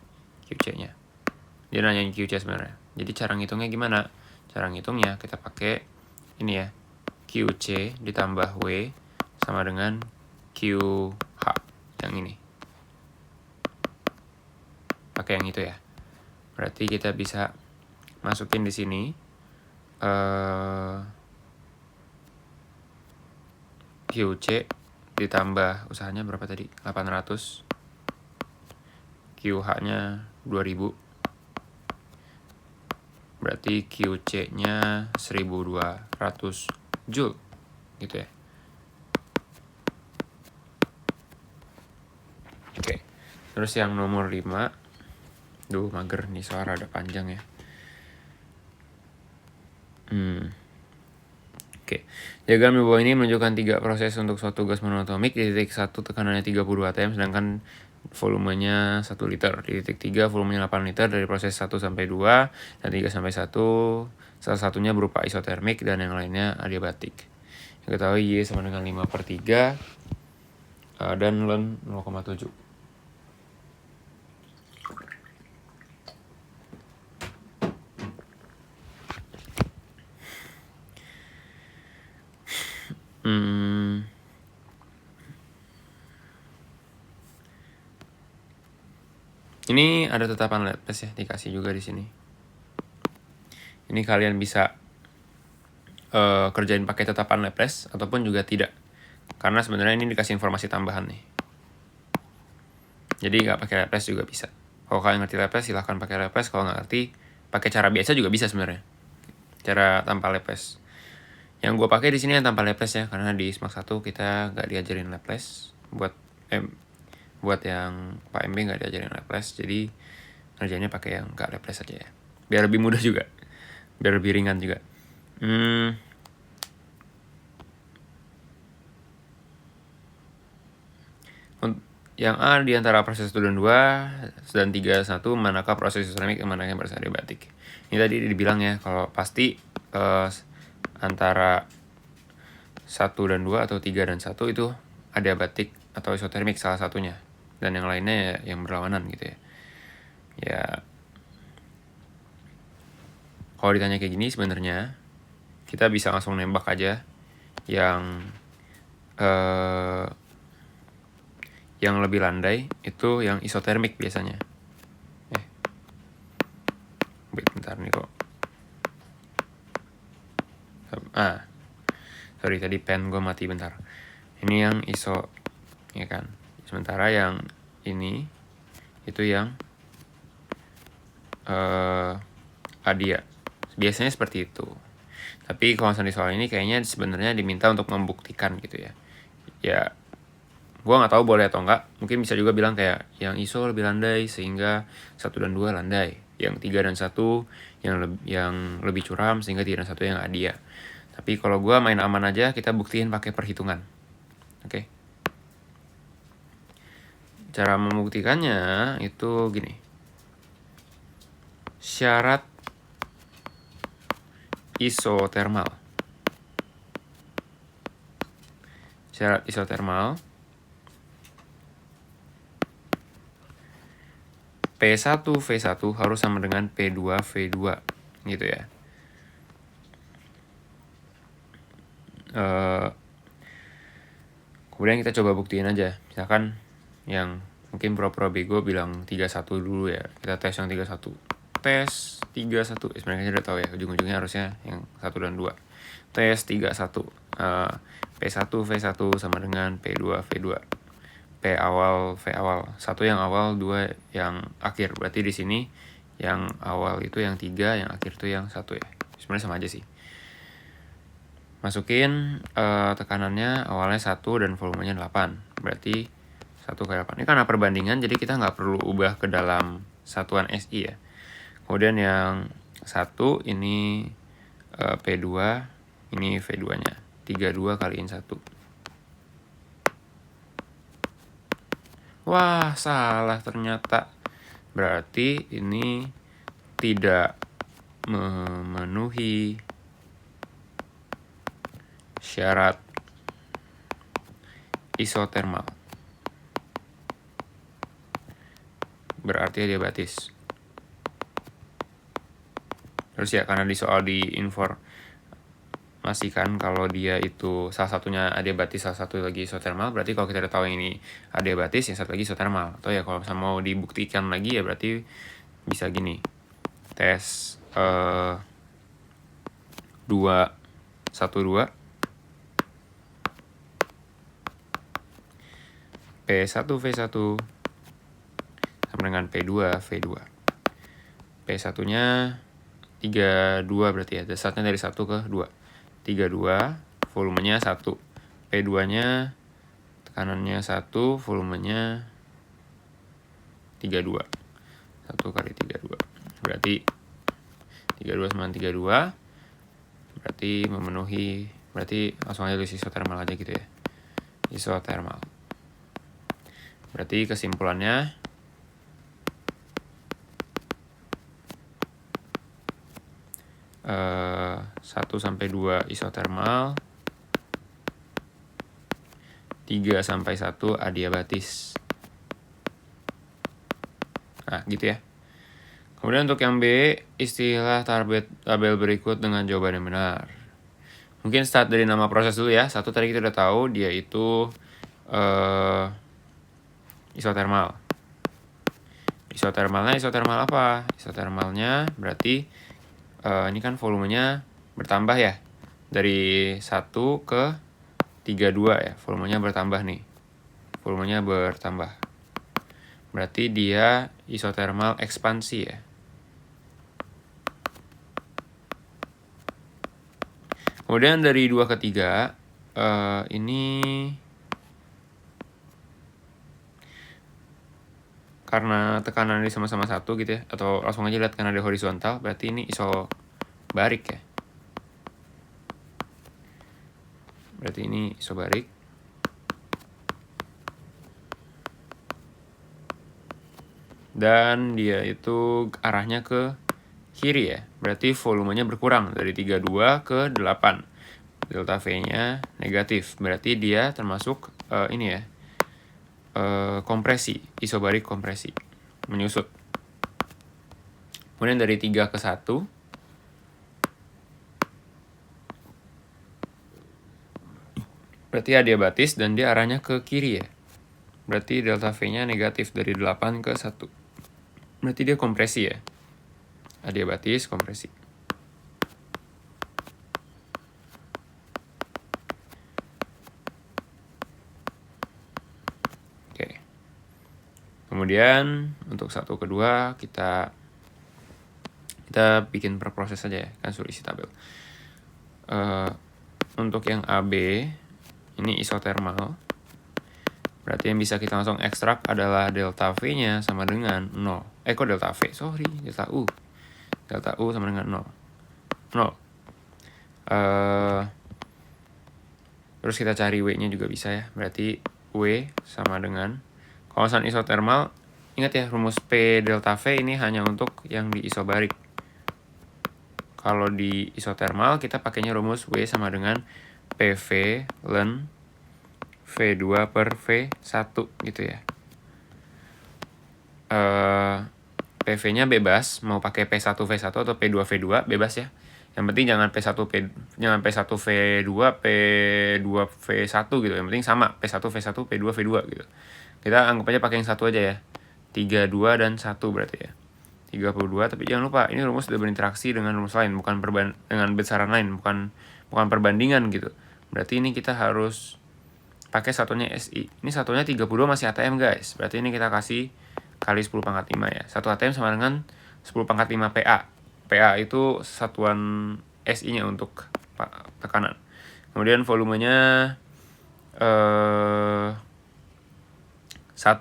QC-nya. Dia nanyain QC sebenarnya. Jadi cara ngitungnya gimana? Cara ngitungnya kita pakai ini ya. QC ditambah W sama dengan QH yang ini. Pakai yang itu ya. Berarti kita bisa masukin di sini QC ditambah usahanya berapa tadi? 800. QH-nya 2000. Berarti QC-nya 1200 Joule gitu ya. Oke. Terus yang nomor 5. Duh, mager nih suara ada panjang ya. Oke. Diagram di bawah ini menunjukkan 3 proses untuk suatu gas monoatomik. Di titik 1 tekanannya 32 atm, sedangkan volumenya 1 liter. Di titik 3 volumenya 8 liter dari proses 1 sampai 2 dan 3 sampai 1. Salah satunya berupa isotermik dan yang lainnya adiabatik. Yang ketahui Y sama dengan 5/3 dan Ln 0,7. Ini ada tetapan Laplace ya, dikasih juga di sini. Ini kalian bisa kerjain pakai tetapan Laplace ataupun juga tidak. Karena sebenarnya ini dikasih informasi tambahan nih. Jadi nggak pakai Laplace juga bisa. Kalau kalian ngerti Laplace silahkan pakai Laplace. Kalau nggak ngerti pakai cara biasa juga bisa sebenarnya. Cara tanpa Laplace. Yang gue pakai di sini yang tanpa Laplace ya, karena di SMAK 1 kita nggak diajarin Laplace. Buat yang Pak MB nggak diajarin Laplace, jadi ngerjainnya pakai yang nggak Laplace aja ya. Biar lebih mudah juga, biar lebih ringan juga. Yang A di antara proses 1 dan 2 dan 3 1, manakah proses isotermik dan manakah proses adiabatik. Ini tadi dibilang ya, kalau pasti antara 1 dan 2 atau 3 dan 1 itu adiabatik atau isotermik salah satunya. Dan yang lainnya ya yang berlawanan gitu ya. Ya, kalau ditanya kayak gini sebenarnya kita bisa langsung nembak aja yang lebih landai itu yang isotermik biasanya. Bentar nih kok. Sorry tadi pen gue mati bentar. Ini yang iso, ya kan. Sementara yang ini itu yang adia. Biasanya seperti itu. Tapi kalau misalnya di soal ini kayaknya sebenarnya diminta untuk membuktikan gitu ya. Ya, gue nggak tahu boleh atau enggak. Mungkin bisa juga bilang kayak yang iso lebih landai sehingga 1 dan 2 landai. Yang 3 dan 1 yang lebih curam sehingga 3 dan 1 yang adia. Tapi kalau gue main aman aja, kita buktiin pakai perhitungan. Oke. Cara membuktikannya itu gini. Syarat isotermal. Syarat isotermal P1 V1 harus sama dengan P2 V2 gitu ya. Kemudian kita coba buktiin aja. Misalkan yang mungkin pura-pura bego bilang 31 dulu ya. Kita tes yang 31. Tes 31. Sebenarnya udah tahu ya, ujung-ujungnya harusnya yang 1 dan 2. Tes 31. P1 V1 sama dengan P2 V2. P awal V awal. 1 yang awal, 2 yang akhir. Berarti di sini yang awal itu yang 3, yang akhir itu yang 1 ya. Sebenarnya sama aja sih. Masukin tekanannya awalnya 1 dan volumenya 8. Berarti 1 kali 8. Ini karena perbandingan, jadi kita nggak perlu ubah ke dalam satuan SI ya. Kemudian yang 1 ini P2, ini V2-nya. 32 kaliin 1. Wah, salah ternyata. Berarti ini tidak memenuhi syarat isotermal. Berarti adiabatis. Terus ya, karena di soal di informasikan kalau dia itu salah satunya adiabatis, salah satu lagi isotermal. Berarti kalau kita udah tahu yang ini adiabatis, yang satu lagi isotermal. Atau ya kalau misalnya mau dibuktikan lagi ya berarti bisa gini. Tes 2 1 2 P1 V1 sama dengan P2 V2. P1 nya 32 berarti ya, dasarnya dari 1 ke 2. 32, volumenya 1. P2 nya tekanannya 1, volumenya 32. 1 kali 32 berarti 32 sama 32 berarti memenuhi, berarti langsung aja tulis isotermal aja gitu ya, isotermal. Berarti kesimpulannya 1-2 isotermal, 3-1 adiabatis. Nah gitu ya. Kemudian untuk yang B, istilah tabel berikut dengan jawaban yang benar. Mungkin start dari nama proses dulu ya. Satu tadi kita udah tahu dia itu isotermal. Isotermal apa? Isotermalnya berarti ini kan volumenya bertambah ya. Dari 1 ke 32 ya. Volumenya bertambah nih. Volumenya bertambah. Berarti dia isotermal ekspansi ya. Kemudian dari 2 ke 3 ini karena tekanan ini sama-sama 1 gitu ya, atau langsung aja lihat karena ada horizontal, berarti ini isobarik ya. Berarti ini isobarik. Dan dia itu arahnya ke kiri ya. Berarti volumenya berkurang dari 32 ke 8. Delta V-nya negatif. Berarti dia termasuk ini ya. Kompresi, isobarik kompresi, menyusut. Kemudian dari 3 ke 1 berarti adiabatis dan dia arahnya ke kiri ya. Berarti delta V-nya negatif dari 8 ke 1. Berarti dia kompresi ya. Adiabatis kompresi. Oke. Kemudian untuk 1 ke 2 kita bikin per proses saja ya, kan suruh isi tabel. Untuk yang AB ini isotermal. Berarti yang bisa kita langsung ekstrak adalah delta V-nya sama dengan 0. Kok delta V? Sorry, delta U. Delta U sama dengan 0. Terus kita cari W-nya juga bisa ya. Berarti W sama dengan, kalau misalnya isotermal, ingat ya rumus P delta V ini hanya untuk yang di isobarik. Kalau di isotermal kita pakainya rumus W sama dengan PV ln V2 per V1 gitu ya. PV-nya bebas, mau pakai P1 V1 atau P2 V2 bebas ya. Yang penting jangan P1 V2 P2 V1 gitu. Yang penting sama P1 V1 P2 V2 gitu. Kita anggap aja pakai yang satu aja ya. 32 dan 1 berarti ya. 32, tapi jangan lupa ini rumus sudah berinteraksi dengan rumus lain, bukan dengan besaran lain, bukan perbandingan gitu. Berarti ini kita harus pakai satunya SI. Ini satunya 32 masih ATM guys. Berarti ini kita kasih kali 10 pangkat 5 ya. 1 ATM sama dengan 10 pangkat 5 PA. PA itu satuan SI-nya untuk tekanan. Kemudian volumenya 1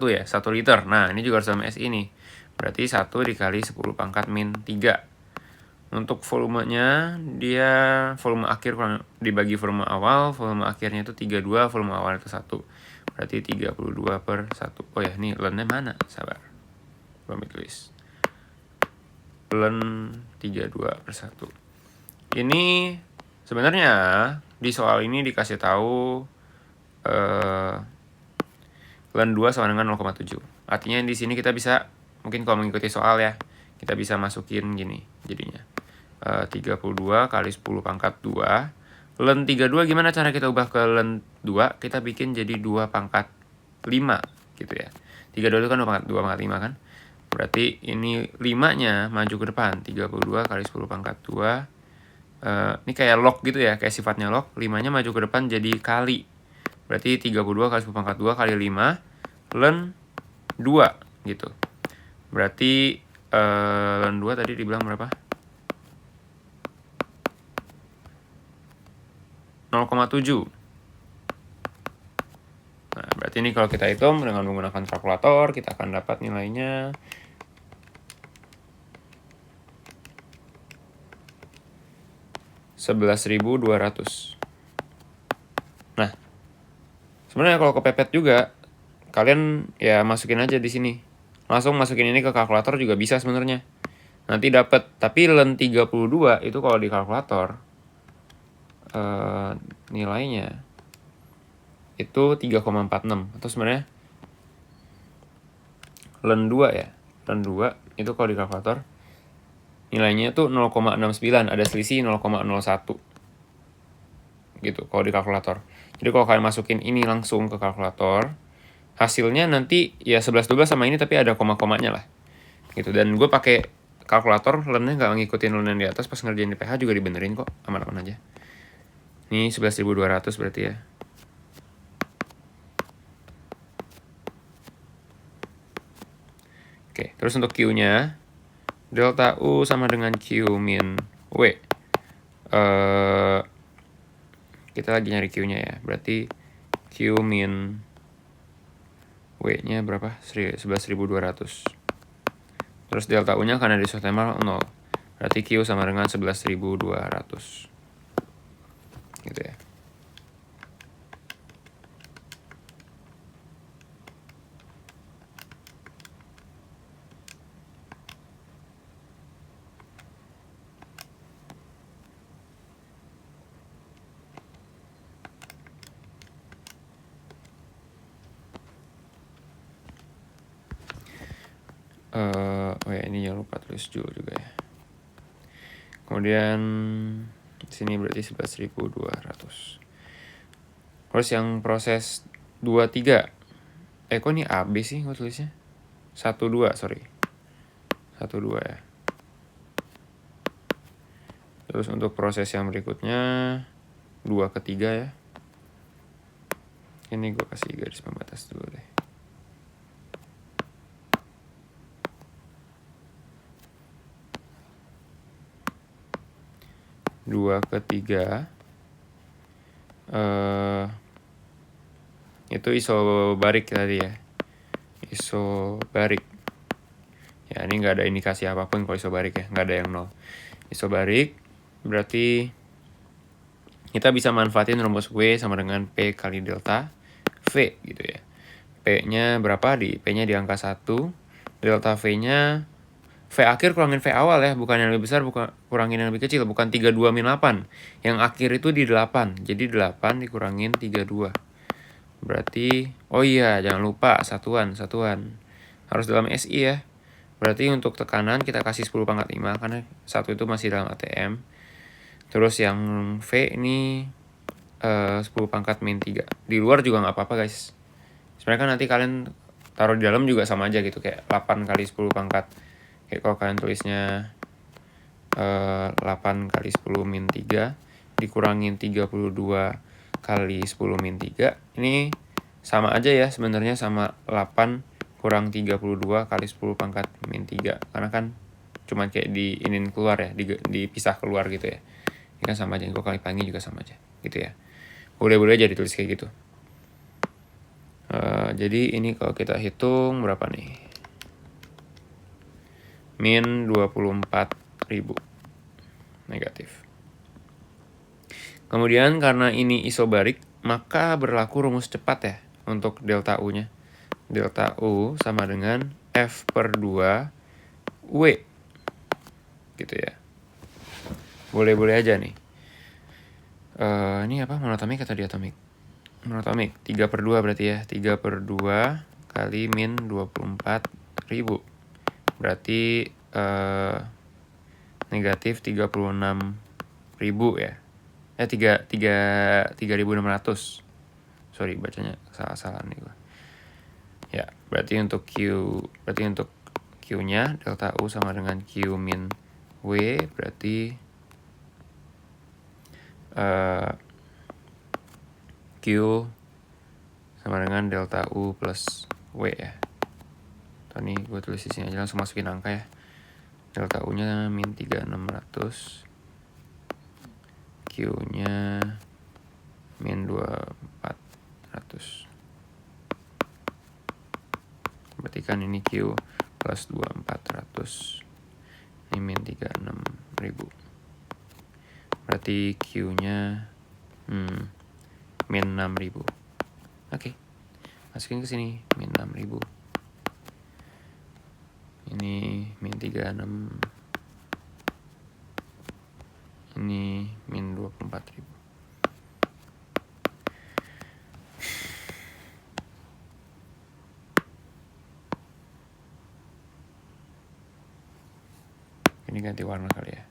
ya, 1 liter. Nah, ini juga harus sama SI nih. Berarti 1 dikali 10 pangkat min 3. Untuk volumenya, dia volume akhir dibagi volume awal, volume akhirnya itu 32, volume awal itu 1. Berarti 32 per 1. Oh ya, ini ln-nya mana? Sabar. Belum ditulis. Ln 32 per 1. Ini sebenarnya di soal ini dikasih tahu ln 2 sama dengan 0,7. Artinya di sini kita bisa, mungkin kalau mengikuti soal ya, kita bisa masukin gini jadinya. 32 kali 10 pangkat 2 Len 32 gimana cara kita ubah ke len 2? Kita bikin jadi 2 pangkat 5 gitu ya. 32 itu kan 2 pangkat 5 kan. Berarti ini 5-nya maju ke depan. 32 kali 10 pangkat 2. Ini kayak log gitu ya, kayak sifatnya log. 5-nya maju ke depan jadi kali. Berarti 32 kali 10 pangkat 2 kali 5 len 2 gitu. Berarti len 2 tadi dibilang berapa? 0,7. Nah, berarti ini kalau kita hitung dengan menggunakan kalkulator, kita akan dapat nilainya 11.200. Nah, sebenarnya kalau kepepet juga, kalian ya masukin aja di sini. Langsung masukin ini ke kalkulator juga bisa sebenarnya. Nanti dapat. Tapi len 32 itu kalau di kalkulator nilainya itu 3,46 atau sebenarnya len 2 ya. Len 2 itu kalau di kalkulator nilainya itu 0,69, ada selisih 0,01 gitu kalau di kalkulator. Jadi kalau kalian masukin ini langsung ke kalkulator, hasilnya nanti ya 11-12 sama ini tapi ada koma-komanya lah gitu. Dan gue pakai kalkulator, lennya nggak ngikutin len yang di atas, pas ngerjain di PH juga dibenerin kok, aman-aman aja. Ini 11.200 berarti ya. Oke, terus untuk Q-nya, delta U sama dengan Q min W. Kita lagi nyari Q-nya ya, berarti Q min W-nya berapa? 11.200. Terus delta U-nya karena di isotermal 0. Berarti Q sama dengan 11.200. Gitu ya. Oh ya, ini jangan lupa tulis Joule juga ya. Kemudian sini berarti 11.200. Terus yang proses 23. Kok ini AB sih gue tulisnya? 12, sorry. 12 ya. Terus untuk proses yang berikutnya 2/3 ya. Ini gue kasih garis pembatas dulu deh. 2/3 itu isobarik tadi ya. Isobarik. Ya ini nggak ada indikasi apapun kalau isobarik ya, nggak ada yang 0. Isobarik berarti kita bisa manfaatin rumus W sama dengan P kali delta V gitu ya. P-nya berapa? P-nya di angka 1. Delta V-nya V akhir kurangin V awal ya, bukan yang lebih besar, bukan kurangin yang lebih kecil, bukan 32 min 8. Yang akhir itu di 8. Jadi 8 dikurangin 32. Berarti, oh iya, jangan lupa satuan. Harus dalam SI ya. Berarti untuk tekanan kita kasih 10/5 karena 1 itu masih dalam ATM. Terus yang V ini 10/-3. Di luar juga nggak apa-apa guys. Sebenarnya kan nanti kalian taruh di dalam juga sama aja gitu, kayak 8 kali 10 pangkat. Kayak kalau kalian tulisnya 8 kali 10 min 3 dikurangin 32 kali 10 min 3. Ini sama aja ya sebenarnya, sama 8 kurang 32 kali 10 pangkat min 3. Karena kan cuma kayak diinin keluar ya, dipisah keluar gitu ya. Ini kan sama aja, gue kali panggil juga sama aja gitu ya. Boleh-boleh aja ditulis kayak gitu. Jadi ini kalau kita hitung berapa nih? Min 24.000 negatif. Kemudian karena ini isobarik, maka berlaku rumus cepat ya untuk delta U-nya. Delta U sama dengan F/2 W. Gitu ya. Boleh-boleh aja nih. Ini apa? Monotomik atau diatomik? Monotomik. 3/2 berarti ya. 3/2 kali min 24.000. Berarti negatif 36.000 ya. 3600. Sorry, bacanya salah nih gue. Ya, berarti untuk Q-nya delta U sama dengan Q min W, berarti Q sama dengan delta U plus W ya. Atau nih gue tulis di sini aja, langsung masukin angka ya. Delta U-nya min 3600, Q-nya min 2400. Berarti kan ini Q plus 2400, ini min 36.000. Berarti Q-nya min 6.000. Oke. Masukin ke sini min 6.000. Ini min 36. Ini min 24.000. Ini ganti warna kali ya.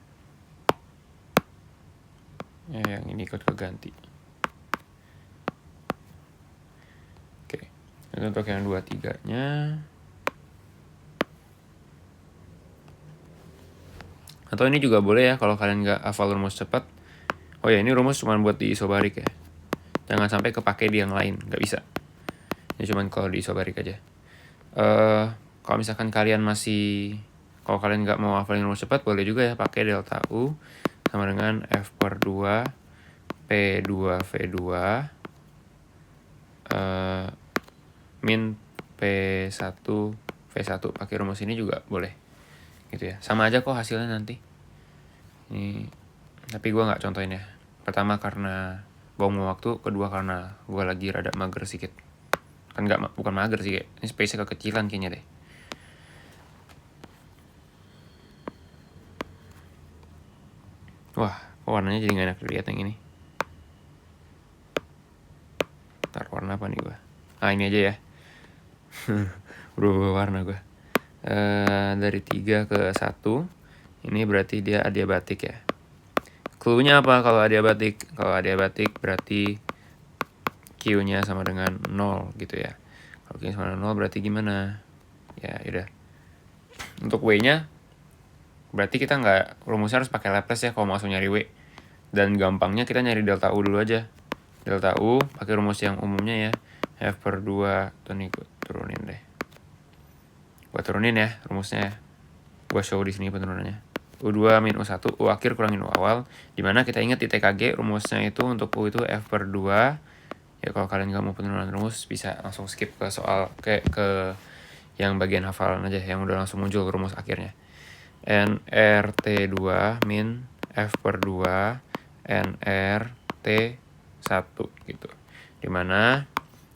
Ya, yang ini ikut keganti. Oke. Itu untuk yang 23-nya. Atau ini juga boleh ya kalau kalian nggak hafal rumus cepat. Oh ya, ini rumus cuma buat di isobarik ya. Jangan sampai kepake di yang lain, nggak bisa. Ini cuma kalau di isobarik aja. Kalau misalkan kalian kalau kalian nggak mau hafalin rumus cepat, boleh juga ya pakai delta U sama dengan F per 2 P2 V2 min P1 V1. Pakai rumus ini juga boleh gitu ya, sama aja kok hasilnya nanti ini. Tapi gue nggak contohin ya, pertama karena buang waktu, kedua karena gue lagi rada mager sedikit. Kan bukan mager sih, kayak ini space-nya kekecilan kayaknya deh. Wah, warnanya jadi gak enak dilihat yang ini. Ntar warna apa nih gue? Ini aja ya. Berubah warna gue. Dari 3 ke 1. Ini berarti dia adiabatik ya. Clue-nya apa kalau adiabatik? Kalau adiabatik berarti Q-nya sama dengan 0 gitu ya. Kalau Q-nya sama dengan 0 berarti gimana? Ya udah. Untuk W-nya berarti kita rumusnya harus pakai Laplace ya kalau langsung nyari W. Dan gampangnya kita nyari delta U dulu aja. Delta U pakai rumus yang umumnya ya. F per 2. Tuh nih gue turunin deh. Gue turunin ya rumusnya ya. Gue show di sini penurunannya. U2 min U1, U akhir kurangin U awal. Dimana kita ingat di TKG rumusnya itu untuk U itu F per 2. Ya kalau kalian gak mau penurunan rumus bisa langsung skip ke soal ke yang bagian hafalan aja yang udah langsung muncul rumus akhirnya. NRT2 min F per 2 NRT1 gitu. Dimana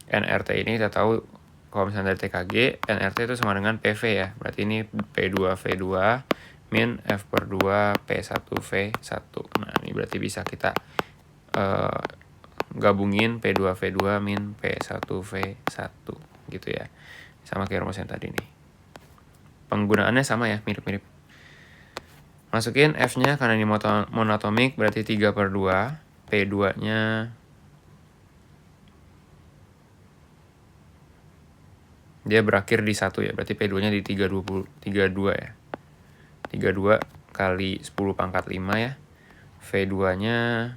NRT ini kita tahu kalau misalnya dari TKG, NRT itu sama dengan PV ya. Berarti ini P2V2 min F per 2 P1V1. Nah ini berarti bisa kita gabungin P2V2 min P1V1 gitu ya. Sama kayak rumus yang tadi nih. Penggunaannya sama ya, mirip-mirip. Masukin F-nya karena ini monotomik berarti 3 per 2. P2-nya dia berakhir di 1 ya. Berarti P2-nya di 32 ya. 32 kali 10 pangkat 5 ya. V2-nya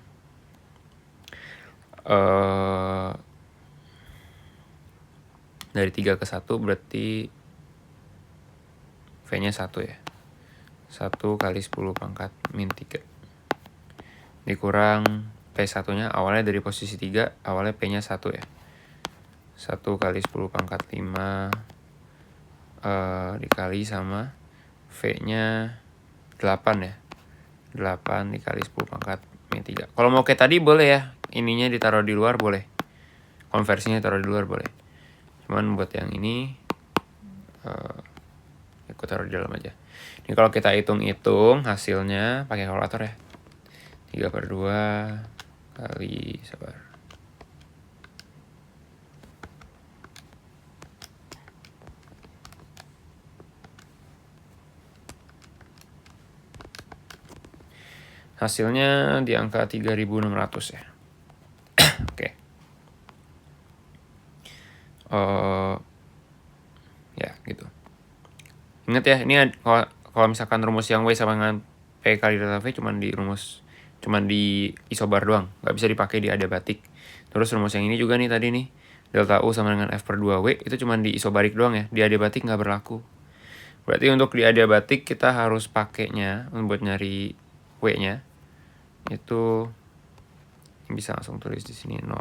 dari 3 ke 1 berarti V-nya 1 ya. 1 kali 10 pangkat min 3. Dikurang P1-nya awalnya dari posisi 3, awalnya P-nya 1 ya. 1 kali 10 pangkat 5 dikali sama V-nya 8 ya. 8 dikali 10 pangkat min 3. Kalau mau kayak tadi boleh ya. Ininya ditaruh di luar boleh. Konversinya ditaruh di luar boleh. Cuman buat yang ini aku taruh di dalam aja. Ini kalau kita hitung-hitung hasilnya pakai kalkulator ya. 3 per 2 kali sabar. Hasilnya di angka 3.600 ya. Oke. Ya gitu. Ingat ya, ini kalau misalkan rumus yang W sama dengan P kali delta V cuman di isobar doang, nggak bisa dipakai di adiabatik. Terus rumus yang ini juga nih tadi nih, delta U sama dengan F per 2W itu cuman di isobarik doang ya, di adiabatik nggak berlaku. Berarti untuk di adiabatik kita harus pakainya buat nyari W-nya itu bisa langsung tulis di sini 0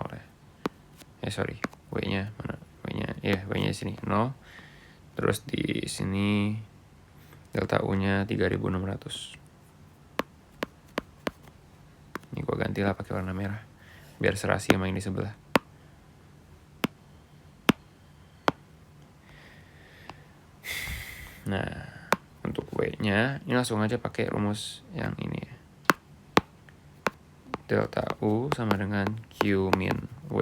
ya. Sorry, W-nya mana? W-nya ya, W-nya di sini 0. Terus di sini delta U-nya 3.600. Ini gue gantilah pakai warna merah biar serasi sama yang di sebelah. Nah, untuk W-nya ini langsung aja pakai rumus yang ini ya. Delta U sama dengan Q min W.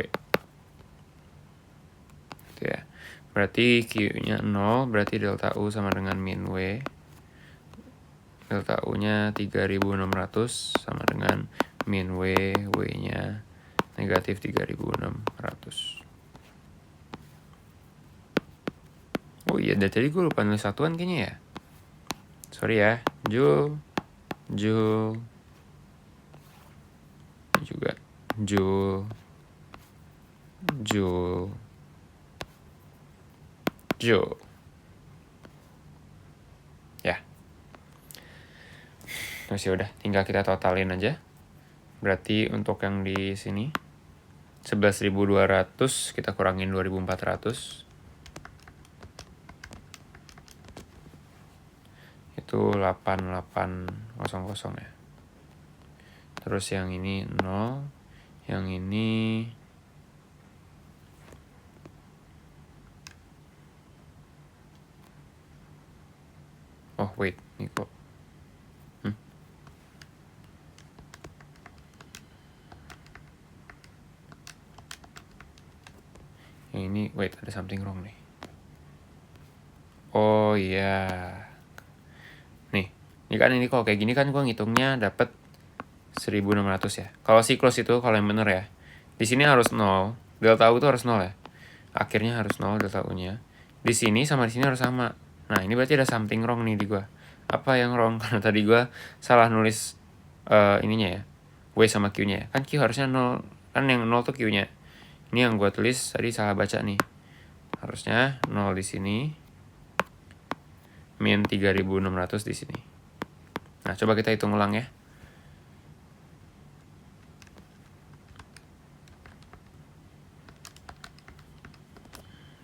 Gitu ya. Berarti Q-nya 0, berarti delta U sama dengan min W. Delta U-nya 3.600 sama dengan min W, W-nya negatif 3.600. Oh iya, dari tadi gue lupa nulis satuan kayaknya ya. Sorry ya, Joule. Ini juga Joule. Ya. Terus ya udah, tinggal kita totalin aja. Berarti untuk yang di sini 11.200 kita kurangin 2.400. Itu 8800 ya. Terus yang ini 0, yang ini oh wait, ini kok yang ini wait, ada something wrong nih. Oh iya. Nih, ini kan ini kalau kayak gini kan gua ngitungnya dapat 1.600 ya. Kalau siklus itu kalau yang bener ya, di sini harus 0, delta U itu harus 0 ya. Akhirnya harus 0 delta U-nya. Di sini sama di sini harus sama. Nah, ini berarti ada something wrong nih di gua. Apa yang wrong? Karena tadi gua salah nulis ininya ya. W sama Q-nya ya. Kan Q harusnya 0. Kan yang 0 tuh Q-nya. Ini yang gua tulis tadi salah baca nih. Harusnya 0 di sini. Min 3.600 di sini. Nah, coba kita hitung ulang ya.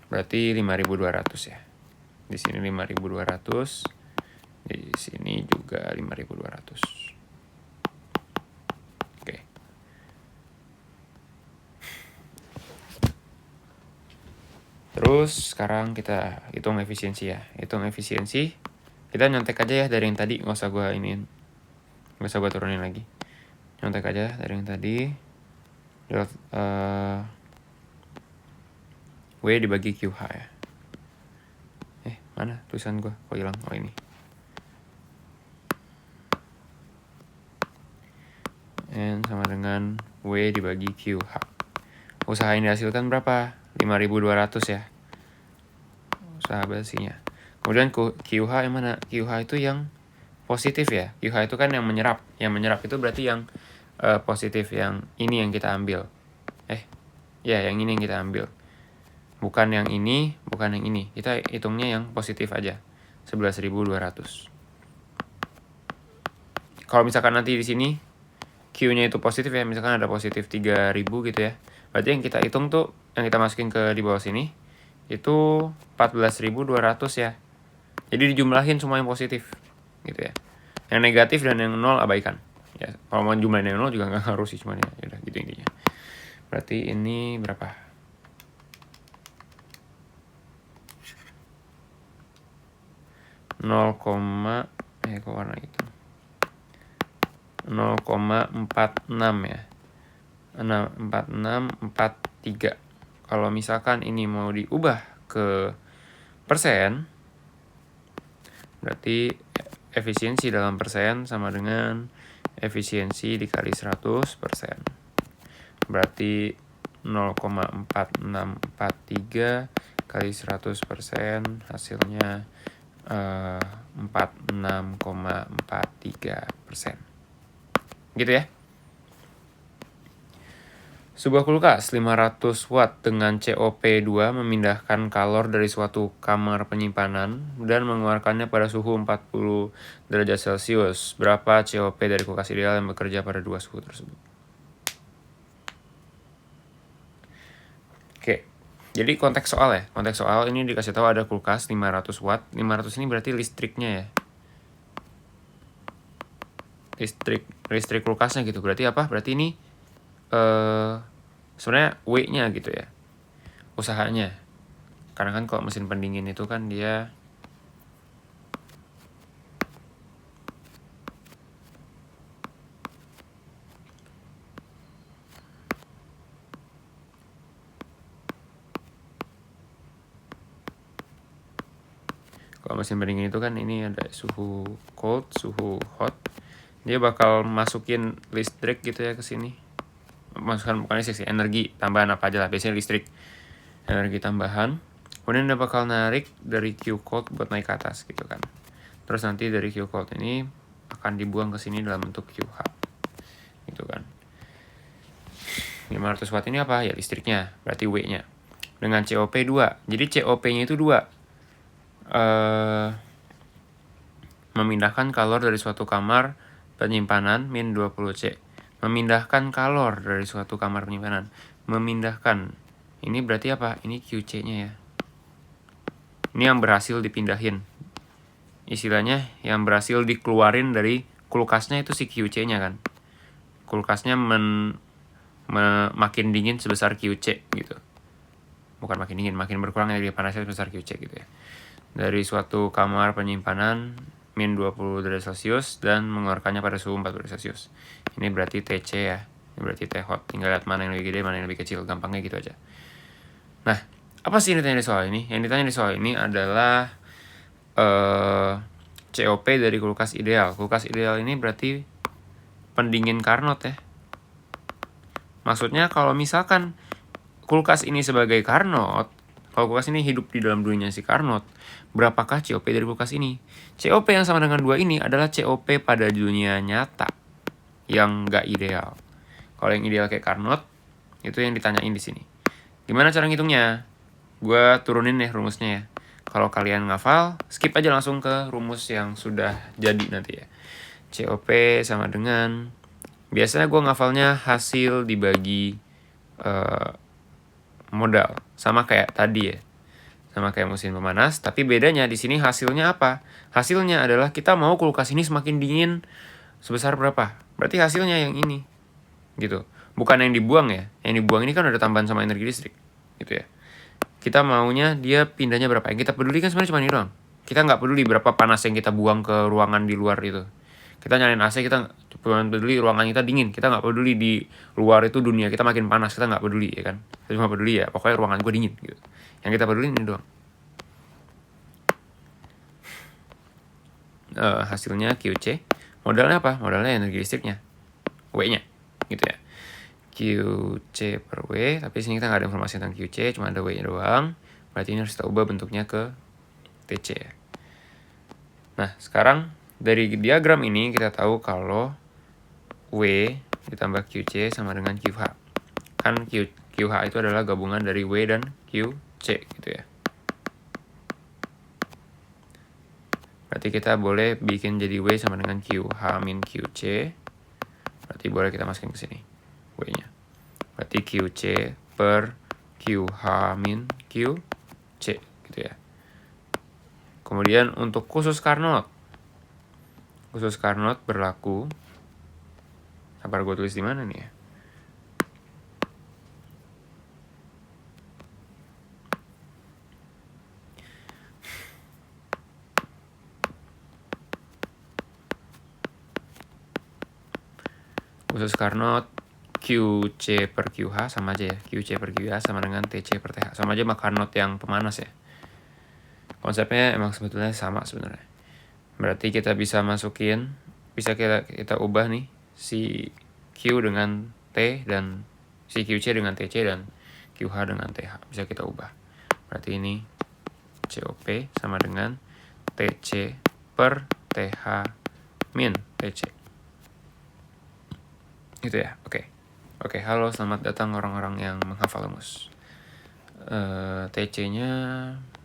Berarti 5.200 ya. Di sini 5.200. Di sini juga 5.200. Oke. Terus sekarang kita hitung efisiensi ya. Hitung efisiensi. Kita nyontek aja ya dari yang tadi, nggak usah gue iniin. Nggak usah gue turunin lagi. Nyontek aja dari yang tadi. W dibagi QH ya. Mana tulisan gue? Kok hilang? Oh ini. N sama dengan W dibagi QH. Usaha yang dihasilkan berapa? 5.200 ya. Usaha basinya. Kemudian QH yang mana? QH itu yang positif ya. QH itu kan yang menyerap. Yang menyerap itu berarti yang positif. Yang ini yang kita ambil. Ya yang ini yang kita ambil. Bukan yang ini, bukan yang ini. Kita hitungnya yang positif aja. 11.200. Kalau misalkan nanti di sini Q-nya itu positif ya, misalkan ada positif 3.000 gitu ya. Berarti yang kita hitung tuh, yang kita masukin ke di bawah sini, itu 14.200 ya. Jadi dijumlahin semua yang positif, gitu ya. Yang negatif dan yang 0 abaikan. Ya, kalau mau jumlahin yang 0 juga nggak harus sih, cuman ya udah gitu intinya. Berarti ini berapa? 0, kok warna itu 0,46 ya. 4643. Kalau misalkan ini mau diubah ke persen, berarti efisiensi dalam persen sama dengan efisiensi dikali 100%. Berarti 0,4643 kali 100% hasilnya 46,43%. Gitu ya. Sebuah kulkas 500 watt dengan COP2 memindahkan kalor dari suatu kamar penyimpanan dan mengeluarkannya pada suhu 40 derajat Celcius. Berapa COP dari kulkas ideal yang bekerja pada dua suhu tersebut? Oke, jadi konteks soal ya. Konteks soal ini dikasih tahu ada kulkas 500 watt. 500 ini berarti listriknya ya. Listrik kulkasnya gitu. Berarti apa? Berarti ini sebenarnya W-nya gitu ya, usahanya. Karena kan kalau mesin pendingin itu kan dia ini ada suhu cold, suhu hot. Dia bakal masukin listrik gitu ya ke sini. Bukan listrik sih, energi tambahan apa aja lah, biasanya listrik, energi tambahan. Kemudian dia bakal narik dari Q cold buat naik ke atas gitu kan. Terus nanti dari Q cold ini akan dibuang ke sini dalam bentuk Q hot gitu kan. 500 watt ini apa? Ya listriknya, berarti W-nya. Dengan COP 2. Jadi COP-nya itu 2. Memindahkan kalor dari suatu kamar penyimpanan min 20 C. Memindahkan kalor dari suatu kamar penyimpanan. Memindahkan. Ini berarti apa? Ini QC-nya ya. Ini yang berhasil dipindahin. Istilahnya yang berhasil dikeluarin dari kulkasnya itu si QC-nya kan. Kulkasnya makin dingin sebesar QC gitu. Bukan makin dingin, makin berkurang energi panasnya sebesar QC gitu ya. Dari suatu kamar penyimpanan min 20 derajat Celcius dan mengeluarkannya pada suhu 40 derajat Celcius. Ini berarti TC ya. Ini berarti T hot. Tinggal lihat mana yang lebih gede, mana yang lebih kecil. Gampangnya gitu aja. Nah, apa sih yang ditanya di soal ini? Yang ditanya di soal ini adalah COP dari kulkas ideal. Kulkas ideal ini berarti pendingin Carnot ya. Maksudnya kalau misalkan kulkas ini sebagai Carnot, kalau kulkas ini hidup di dalam dunianya si Carnot, berapakah COP dari kulkas ini? COP yang sama dengan 2 ini adalah COP pada dunia nyata yang nggak ideal. Kalau yang ideal kayak Carnot, itu yang ditanyain di sini. Gimana cara ngitungnya? Gue turunin ya rumusnya ya. Kalau kalian ngafal, skip aja langsung ke rumus yang sudah jadi nanti ya. COP sama dengan, biasanya gue ngafalnya hasil dibagi modal, sama kayak tadi ya, sama kayak mesin pemanas. Tapi bedanya di sini hasilnya apa? Hasilnya adalah kita mau kulkas ini semakin dingin sebesar berapa? Berarti hasilnya yang ini, gitu. Bukan yang dibuang ya. Yang dibuang ini kan ada tambahan sama energi listrik, gitu ya. Kita maunya dia pindahnya berapa? Yang kita peduli kan sebenarnya cuma ini doang. Kita nggak peduli berapa panas yang kita buang ke ruangan di luar itu. Kita nyalain AC, kita cuma peduli ruangan kita dingin. Kita nggak peduli di luar itu dunia kita makin panas. Kita nggak peduli ya kan. Kita cuma peduli ya pokoknya ruangan gue dingin gitu. Yang kita peduli ini doang. Hasilnya QC. Modalnya apa? Modalnya energi listriknya, W-nya gitu ya. QC per W, tapi sini kita nggak ada informasi tentang QC, cuma ada W-nya doang. Berarti ini harus kita ubah bentuknya ke TC. Nah, sekarang dari diagram ini kita tahu kalau W ditambah QC sama dengan QH. Kan QH itu adalah gabungan dari W dan QC gitu ya. Berarti kita boleh bikin jadi W sama dengan QH min QC. Berarti boleh kita masukin ke sini W-nya. Berarti QC per QH min QC gitu ya. Kemudian untuk khusus Carnot. Khusus Carnot berlaku. Sabar gue tulis di mana nih ya? Khusus Carnot QC per QH sama aja ya. QC per QH sama dengan TC per TH. Sama aja sama Carnot yang pemanas ya. Konsepnya emang sebetulnya sama sebenarnya. Berarti kita bisa masukin, bisa kita ubah nih si Q dengan T dan si QC dengan TC dan QH dengan TH. Bisa kita ubah. Berarti ini COP sama dengan TC per TH min TC. Gitu ya, oke. Oke, halo, selamat datang orang-orang yang menghafal rumus. TC-nya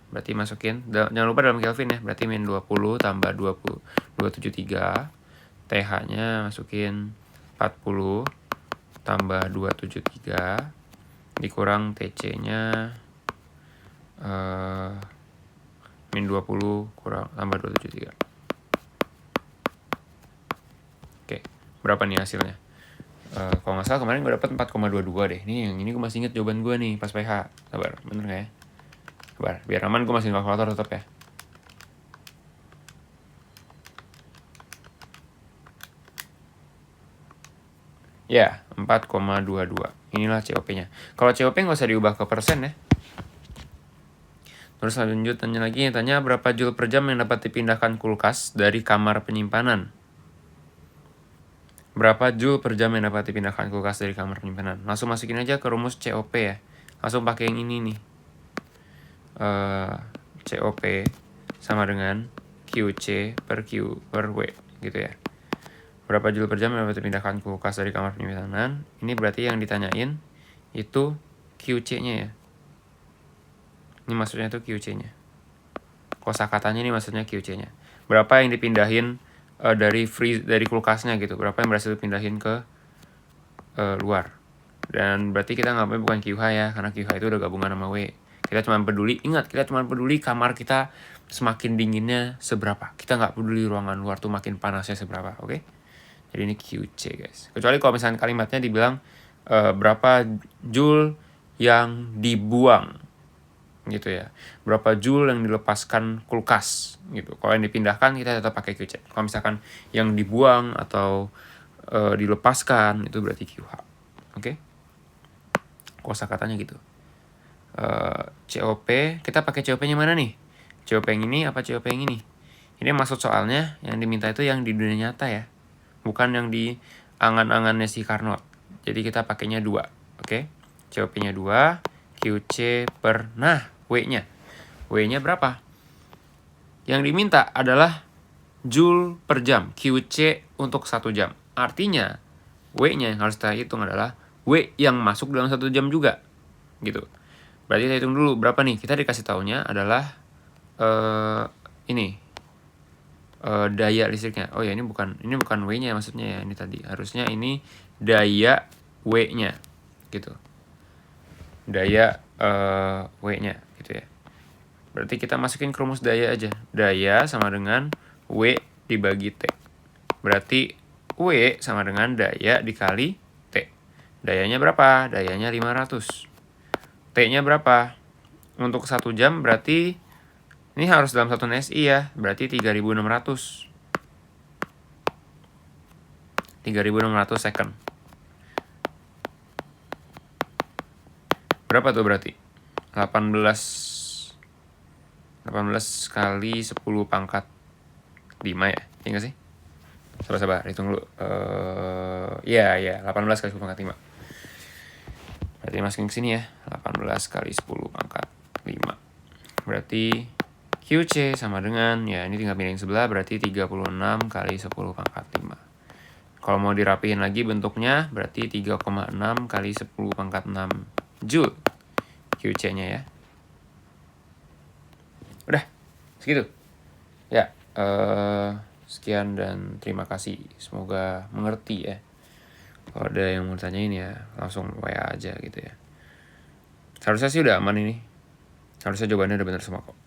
berarti masukin, jangan lupa dalam Kelvin ya, berarti min 20 tambah 273. TH-nya masukin 40 tambah 273 dikurang TC-nya min 20 kurang tambah 273. Oke, berapa nih hasilnya? Kalau nggak salah kemarin gue dapet 4,22 deh. Nih yang ini gue masih inget jawaban gue nih pas PH. Sabar, bener nggak ya? Sabar, biar aman gue masukin kalkulator tetap ya. Ya, 4,22. Inilah COP-nya. Kalau COP nggak usah diubah ke persen ya. Terus lanjut tanya lagi, tanya berapa joule per jam yang dapat dipindahkan kulkas dari kamar penyimpanan. Berapa joule per jam yang dapat dipindahkan kulkas dari kamar penyimpanan. Langsung masukin aja ke rumus COP ya. Langsung pakai yang ini nih. COP sama dengan QC per Q per W gitu ya. Berapa joule per jam yang dapat dipindahkan kulkas dari kamar penyimpanan. Ini berarti yang ditanyain itu QC-nya ya. Ini maksudnya itu QC-nya. Kosakatanya ini maksudnya QC-nya. Berapa yang dipindahin dari kulkasnya gitu. Berapa yang berhasil dipindahin ke luar. Dan berarti kita ngambil bukan QH ya, karena QH itu udah gabungan sama W. Kita cuma peduli, ingat, kita cuma peduli kamar kita semakin dinginnya seberapa. Kita nggak peduli ruangan luar tuh makin panasnya seberapa, oke? Jadi ini QC guys. Kecuali kalau misalnya kalimatnya dibilang berapa joule yang dibuang gitu ya. Berapa joule yang dilepaskan kulkas gitu. Kalau yang dipindahkan kita tetap pakai QC. Kalau misalkan yang dibuang atau dilepaskan itu berarti QH. Oke? Kosakatanya gitu. COP, kita pakai COP-nya mana nih? COP yang ini apa COP yang ini? Ini maksud soalnya yang diminta itu yang di dunia nyata ya. Bukan yang di angan-angannya si Carnot. Jadi kita pakainya 2. Oke? COP-nya 2, QC per, nah, W-nya. W-nya berapa? Yang diminta adalah joule per jam. QC untuk 1 jam. Artinya, W-nya yang harus kita hitung adalah W yang masuk dalam 1 jam juga. Gitu. Berarti kita hitung dulu berapa nih. Kita dikasih taunya adalah daya listriknya. Oh ya, ini bukan W-nya maksudnya ya. Ini tadi. Harusnya ini daya W-nya. Gitu. Daya W-nya gitu ya. Berarti kita masukin ke rumus daya aja. Daya sama dengan W dibagi T. Berarti W sama dengan daya dikali T. Dayanya berapa? Dayanya 500. T-nya berapa? Untuk 1 jam berarti ini harus dalam 1 SI ya. Berarti 3600. 3600 second. Berapa tuh berarti? 18 kali 10 pangkat 5 ya? Iya nggak sih? Sabar, hitung dulu. Ya, 18 kali 10 pangkat 5. Berarti masukin ke sini ya. 18 kali 10 pangkat 5. Berarti QC sama dengan, ya ini tinggal pilih yang sebelah, berarti 36 kali 10 pangkat 5. Kalau mau dirapihin lagi bentuknya, berarti 3,6 kali 10 pangkat 6 Joule QC-nya ya. Udah, segitu. Ya, sekian dan terima kasih. Semoga mengerti ya. Kalau ada yang mau tanyain ya, langsung WA aja gitu ya. Harusnya sih udah aman ini. Harusnya jawabannya udah benar semua kok.